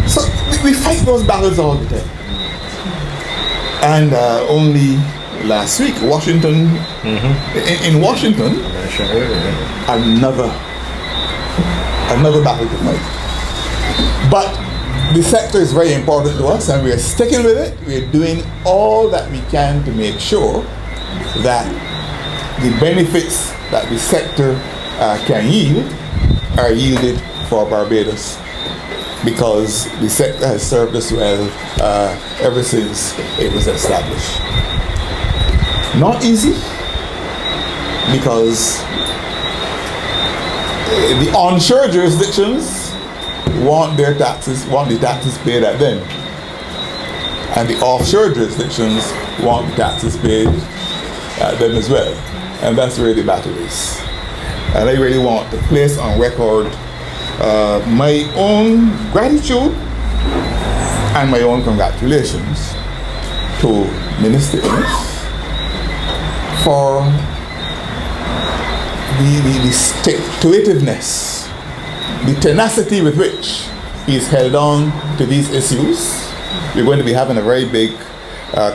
So we fight those battles all the time. And only last week, Washington, in Washington, another battle to fight. But the sector is very important to us and we are sticking with it. We are doing all that we can to make sure that the benefits that the sector can yield are yielded for Barbados, because the sector has served us well ever since it was established. Not easy, because the onshore jurisdictions want the taxes paid at them. And the offshore jurisdictions want the taxes paid at them as well. And that's where the battle is. And I really want to place on record my own gratitude and my own congratulations to Minister Innes for the stick-to-itiveness, the tenacity with which he's held on to these issues. We're going to be having a very big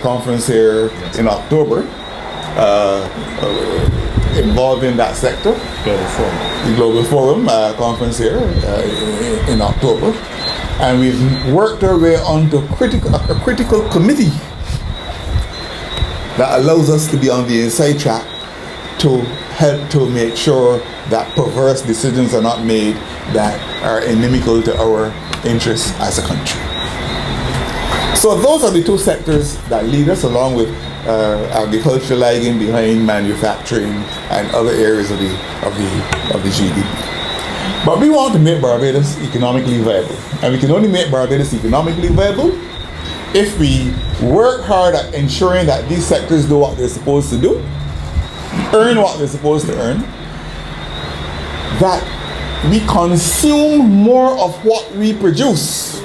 conference here in October involving that sector. Global Forum. The Global Forum conference here in October. And we've worked our way onto a critical committee that allows us to be on the inside track to help to make sure that perverse decisions are not made that are inimical to our interests as a country. So those are the two sectors that lead us, along with agriculture lagging behind manufacturing and other areas of the GDP. But we want to make Barbados economically viable, and we can only make Barbados economically viable if we work hard at ensuring that these sectors do what they're supposed to do, earn what they're supposed to earn, that we consume more of what we produce.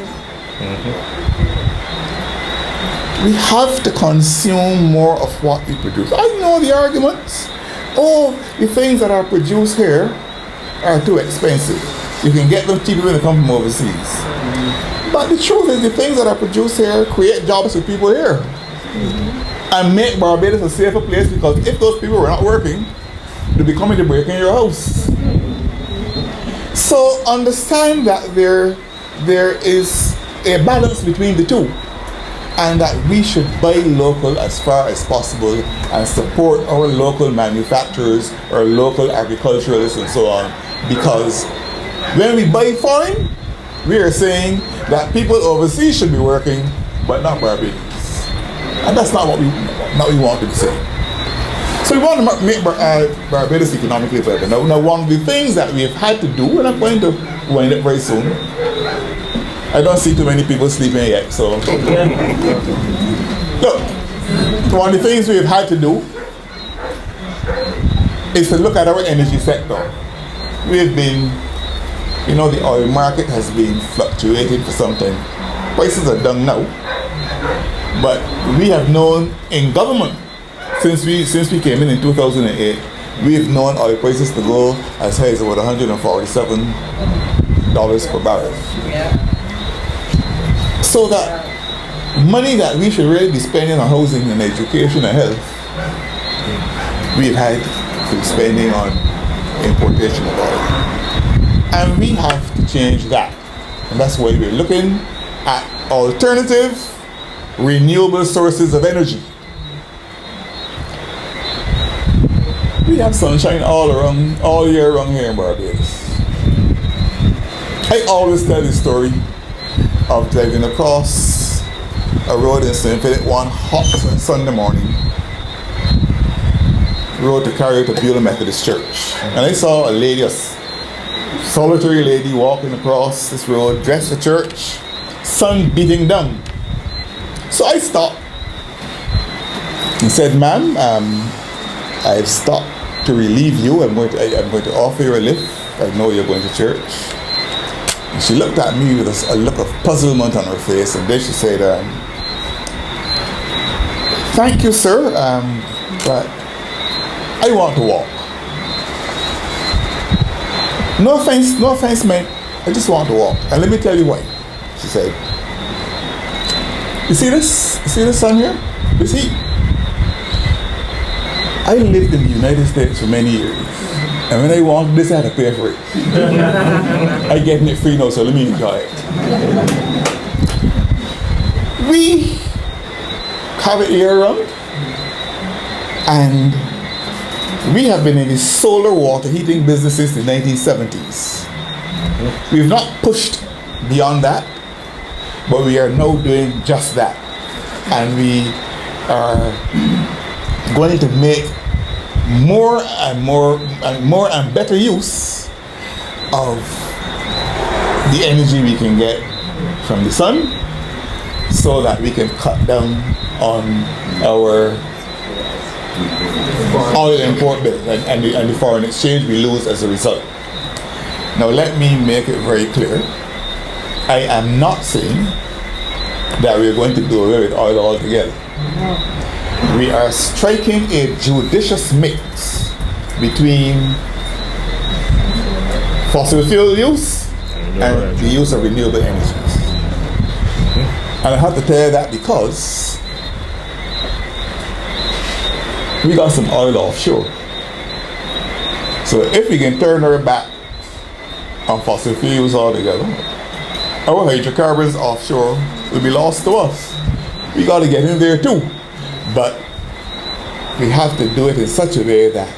We have to consume more of what we produce. I know the arguments. Oh, the things that are produced here are too expensive. You can get them cheaper when they come from overseas. But the truth is, the things that are produced here create jobs for people here. And make Barbados a safer place, because if those people were not working, they'd be coming to break in your house. So understand that there is a balance between the two, and that we should buy local as far as possible and support our local manufacturers, our local agriculturalists and so on, because when we buy foreign, we are saying that people overseas should be working, but not Barbadians. And that's not what we want to be saying. So we want to make Barbados economically viable. Now, one of the things that we have had to do, and I'm going to wind up very soon, I don't see too many people sleeping yet, so. Look, one of the things we have had to do is to look at our energy sector. We have been, the oil market has been fluctuating for some time. Prices are down now, but we have known in government, since we came in 2008, we have known oil prices to go as high as about $147 per barrel. Yeah. So that money that we should really be spending on housing and education and health, we've had to be spending on importation of oil. And we have to change that. And that's why we're looking at alternative, renewable sources of energy. We have sunshine all year round here in Barbados. I always tell this story of driving across a road in St. Philip one hot Sunday morning, road to carry to Beulah Methodist Church. And I saw a lady, a solitary lady, walking across this road, dressed for church, sun beating down. So I stopped and said, "Ma'am, I've stopped to relieve you. I'm going to offer you a lift. I know you're going to church." And she looked at me with a look of puzzlement on her face, and then she said, "Thank you, sir, but I want to walk." No offense, ma'am. I just want to walk. And let me tell you why. She said, You see this sun here? This heat? I lived in the United States for many years. And when I wanted this, I had to pay for it. I'm getting it free now, so let me enjoy it. We have it year round, and we have been in the solar water heating business since the 1970s. We've not pushed beyond that, but we are now doing just that. And we are going to make more and better use of the energy we can get from the sun so that we can cut down on our oil import bill and the foreign exchange we lose as a result. Now let me make it very clear. I am not saying that we're going to do away with oil altogether. We are striking a judicious mix between fossil fuel use and the use of renewable energies. And I have to tell you that because we got some oil offshore. So if we can turn our back on fossil fuels altogether, our hydrocarbons offshore will be lost to us. We got to get in there too. But we have to do it in such a way that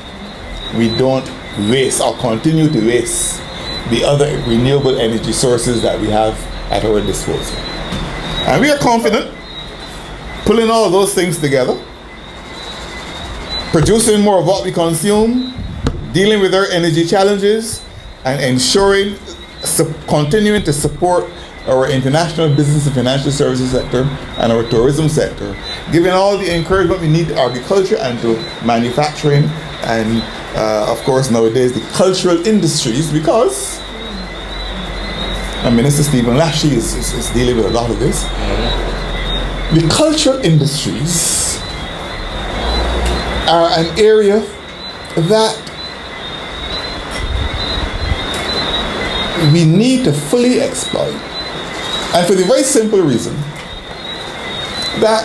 we don't waste or continue to waste the other renewable energy sources that we have at our disposal. And we are confident, pulling all those things together, producing more of what we consume, dealing with our energy challenges, and ensuring, continuing to support our international business and financial services sector and our tourism sector, giving all the encouragement we need to agriculture and to manufacturing and of course nowadays the cultural industries, because and Minister Stephen Lashley is dealing with a lot of this. The cultural industries are an area that we need to fully exploit. And for the very simple reason that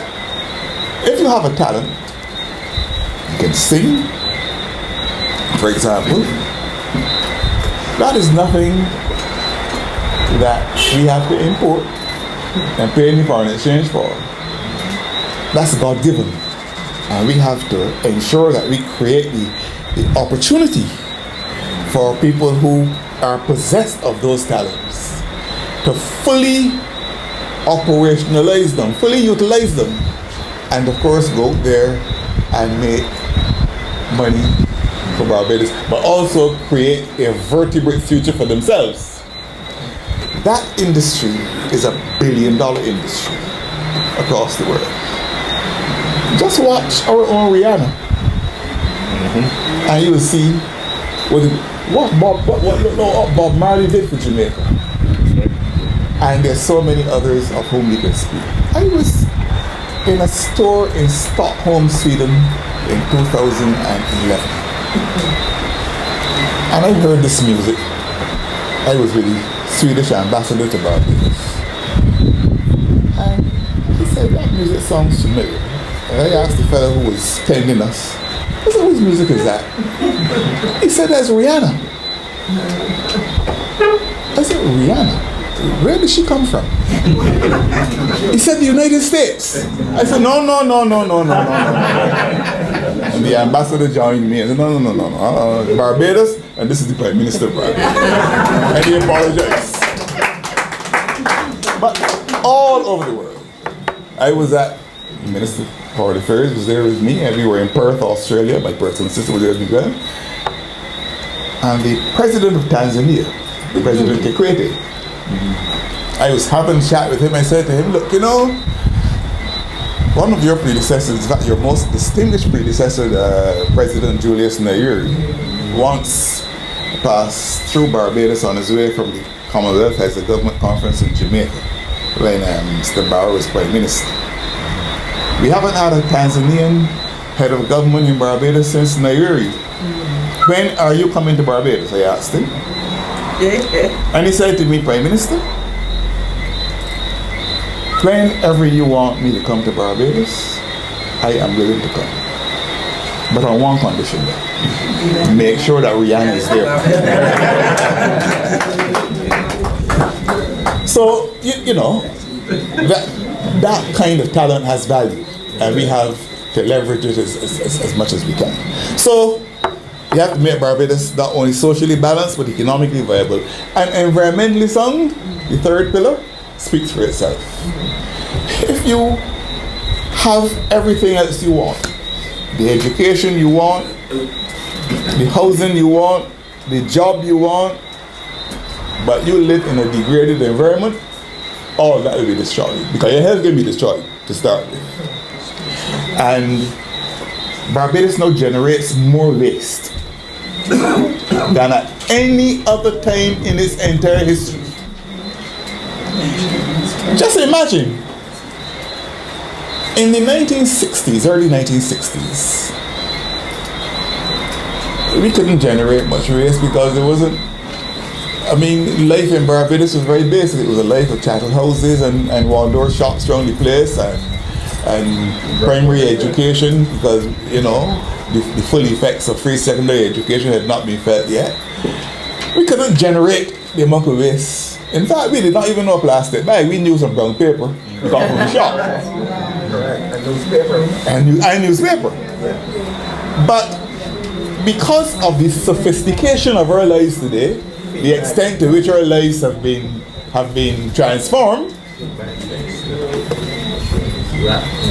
if you have a talent, you can sing, for example, that is nothing that we have to import and pay any foreign exchange for. That's God-given. And we have to ensure that we create the opportunity for people who are possessed of those talents to fully operationalize them, fully utilize them, and of course go out there and make money for Barbados, but also create a vertebrate future for themselves. That industry is a billion-dollar industry across the world. Just watch our own Rihanna, and you will see what Bob Marley did for Jamaica. And there's so many others of whom we can speak. I was in a store in Stockholm, Sweden in 2011. And I heard this music. I was with the Swedish ambassador to Barbados. And he said, that music sounds familiar. And I asked the fellow who was tending us, I said, whose music is that? He said, that's Rihanna. I said, Rihanna? Where did she come from? He said, the United States. I said, no. And the ambassador joined me and said, no. Barbados, and this is the Prime Minister of Barbados. And he apologized. But all over the world. I was at Minister Freundel Stuart was there with me, and we were in Perth, Australia. My personal sister was there with me then. And the President of Tanzania, the President Kikwete, I was having a chat with him. I said to him, look, you know, one of your predecessors, in fact, your most distinguished predecessor, President Julius Nyerere, once passed through Barbados on his way from the Commonwealth as a government conference in Jamaica when Mr. Barrow was Prime Minister. We haven't had a Tanzanian head of government in Barbados since Nyerere. When are you coming to Barbados? I asked him. And he said to me, Prime Minister, whenever you want me to come to Barbados, I am willing to come. But on one condition, make sure that Rihanna is there. So, you know, that kind of talent has value, and we have to leverage it as much as we can. So, you have to make Barbados not only socially balanced, but economically viable. And environmentally sound, the third pillar, speaks for itself. If you have everything else you want, the education you want, the housing you want, the job you want, but you live in a degraded environment, all that will be destroyed, because your health will be destroyed to start with. And Barbados now generates more waste than at any other time in its entire history. Just imagine, in the 1960s, early 1960s, we couldn't generate much waste because there wasn't, life in Barbados was very basic. It was a life of chattel houses and one-door shops around the place, and primary education, because, the full effects of free secondary education had not been felt yet. We couldn't generate the amount of waste. In fact, we did not even know plastic bag. We knew some brown paper. We got from the shop. And newspaper. And newspaper. But because of the sophistication of our lives today, the extent to which our lives have been transformed,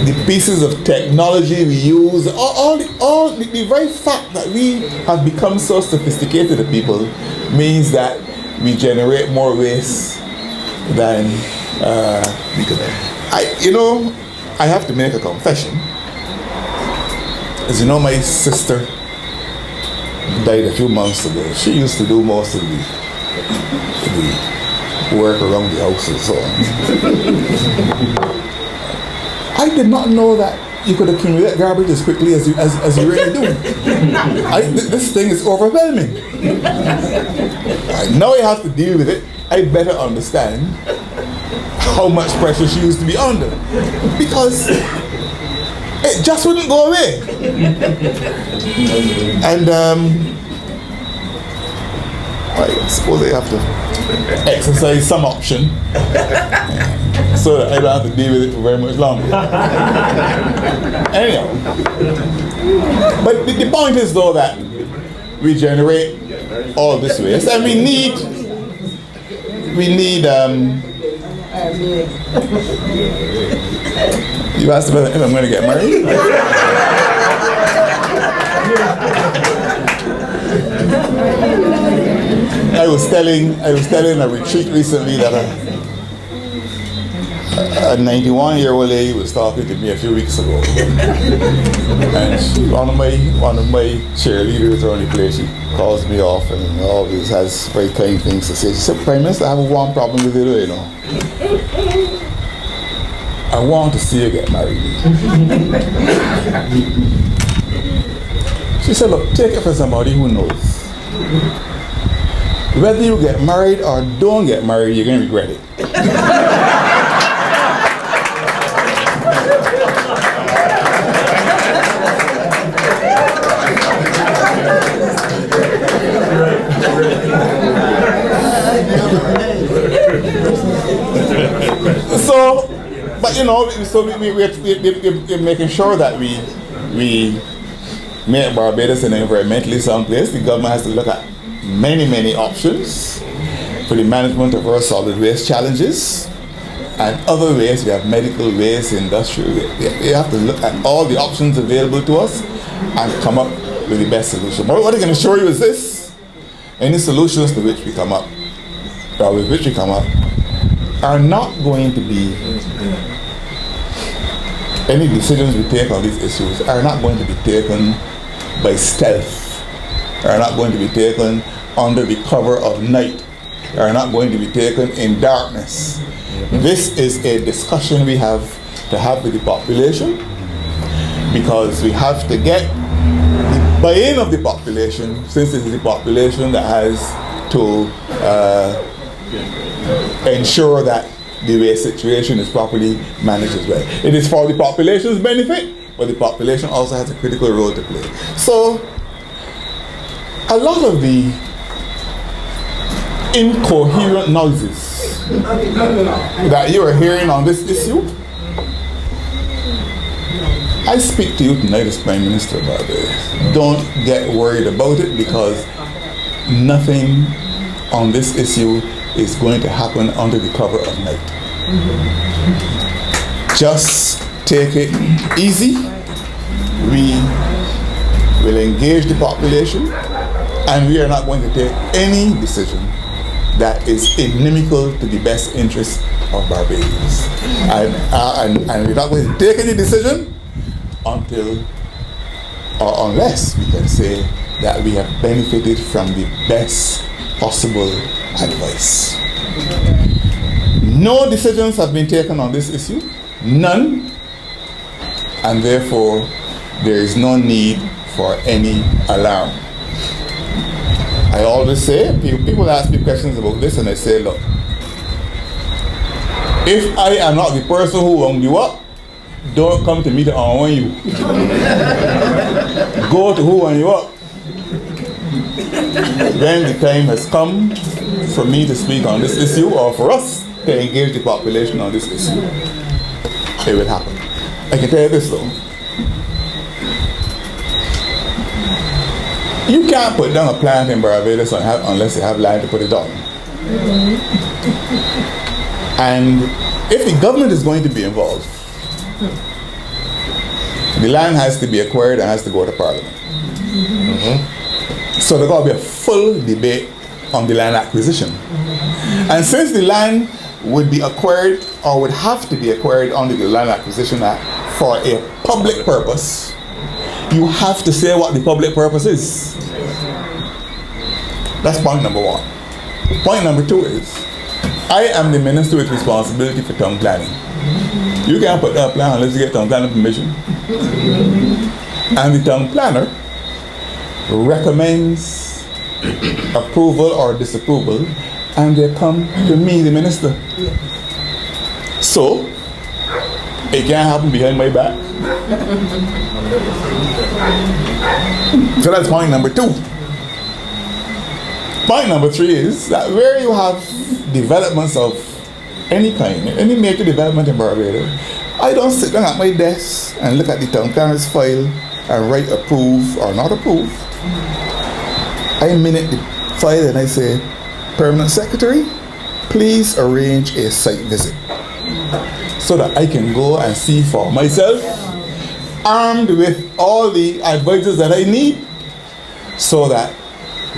the pieces of technology we use, all the very fact that we have become so sophisticated as people means that we generate more waste than we could. I have to make a confession. As you know, my sister died a few months ago. She used to do most of the work around the house and so on. I did not know that you could accumulate garbage as quickly as you really do. This thing is overwhelming. Now I have to deal with it. I better understand how much pressure she used to be under, because it just wouldn't go away. And I suppose I have to exercise some option so that I don't have to deal with it for very much longer. Anyhow, but the point is though that we generate all this waste, and we need you asked about if I'm going to get married? I was telling a retreat recently that a 91-year-old lady was talking to me a few weeks ago, and one of my cheerleaders around the place, she calls me off and always has very kind things to say. She said, "Prime Minister, I have one problem with you, I want to see you get married." She said, "Look, take it for somebody who knows. Whether you get married or don't get married, you're going to regret it." So, but we're making sure that we make Barbados an environmentally sound place. The government has to look at many options for the management of our solid waste challenges and other waste. We have medical waste, industrial waste. We have to look at all the options available to us and come up with the best solution. But what I can assure you is this: any solutions to which we come up, or with which we come up, are not going to be, any decisions we take on these issues are not going to be taken by stealth, are not going to be taken under the cover of night, are not going to be taken in darkness. This is a discussion we have to have with the population, because we have to get the buy-in of the population, since it is the population that has to ensure that the waste situation is properly managed as well. It is for the population's benefit, but the population also has a critical role to play. So, a lot of the incoherent noises that you are hearing on this issue, I speak to you tonight as Prime Minister about this. Don't get worried about it, because nothing on this issue is going to happen under the cover of night. Just take it easy. We will engage the population, and we are not going to take any decision that is inimical to the best interests of Barbados. And we're not going to take any decision until or unless we can say that we have benefited from the best possible advice. No decisions have been taken on this issue, none, and therefore there is no need for any alarm. I always say, people ask me questions about this and I say, look, if I am not the person who wound you up, don't come to me to unwind you. Go to who wound you up. When the time has come for me to speak on this issue, or for us to engage the population on this issue, it will happen. I can tell you this though. You can't put down a plant in Barbados unless you have land to put it down. And if the government is going to be involved, the land has to be acquired and has to go to Parliament. So there's got to be a full debate on the land acquisition. And since the land would be acquired or would have to be acquired under the Land Acquisition Act for a public purpose, you have to say what the public purpose is. That's point number one. Point number two is, I am the minister with responsibility for town planning. You can't put that plan unless you get town planning permission. And the town planner recommends approval or disapproval, and they come to me, the minister. So, it can't happen behind my back. So that's point number two. Point number three is that where you have developments of any kind, any major development in Barbados, I don't sit down at my desk and look at the town planner's file and write approve or not approve. I minute the file and I say, Permanent Secretary, please arrange a site visit so that I can go and see for myself, armed with all the advices that I need, so that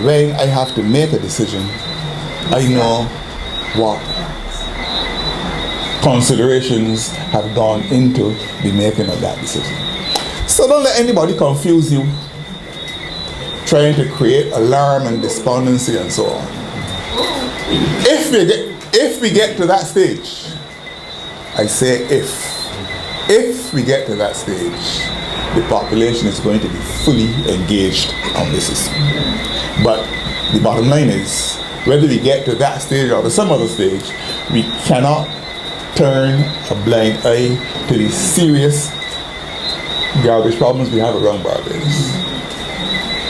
when I have to make a decision, I know what considerations have gone into the making of that decision. So don't let anybody confuse you, trying to create alarm and despondency and so on. If we get to that stage, I say if we get to that stage, the population is going to be fully engaged on this issue. But the bottom line is, whether we get to that stage or to some other stage, we cannot turn a blind eye to the serious garbage problems we have around Barbados.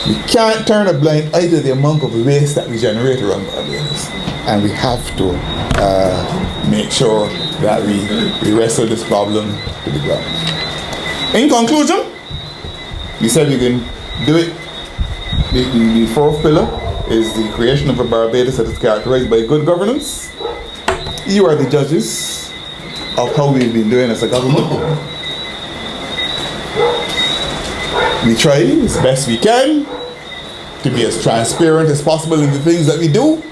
We can't turn a blind eye to the amount of waste that we generate around Barbados. And we have to make sure that we wrestle this problem to the ground. In conclusion, we said we can do it. The fourth pillar is the creation of a Barbados that is characterized by good governance. You are the judges of how we've been doing as a government. We try as best we can to be as transparent as possible in the things that we do.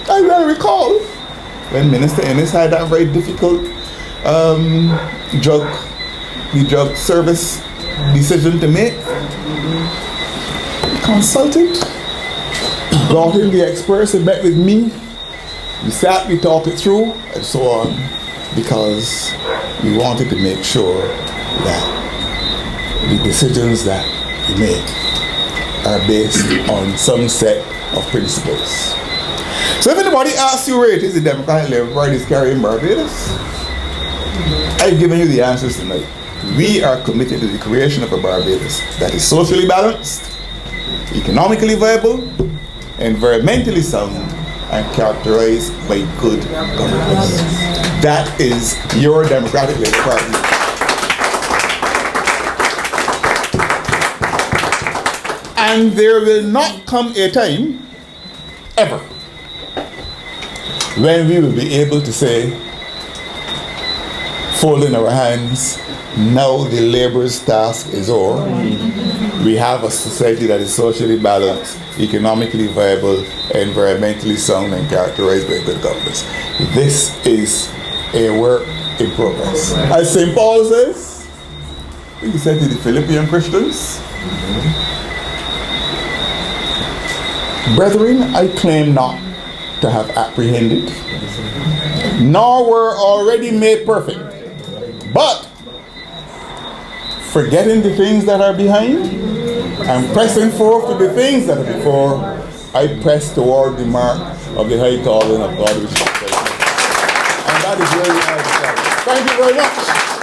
I well recall when Minister Ennis had that very difficult drug service decision to make. We consulted, brought in the experts and met with me. We sat, we talked it through, and so on, because we wanted to make sure that the decisions that we make are based on some set of principles. So if anybody asks you where it is the Democratic Labbour Party is carrying Barbados, I've given you the answers tonight. We are committed to the creation of a Barbados that is socially balanced, economically viable, environmentally sound, and characterized by good governance. That is your Democratic Labbour Party. And there will not come a time, ever, when we will be able to say, folding our hands. Now the labor's task is over. We have a society that is socially balanced, economically viable, environmentally sound, and characterized by good governance. This is a work in progress. As St. Paul says, he said to the Philippian Christians, brethren, I claim not to have apprehended, nor were already made perfect, but forgetting the things that are behind and pressing forth to the things that are before, I press toward the mark of the high calling of God which is in Christ. And that is where we are. Thank you very much.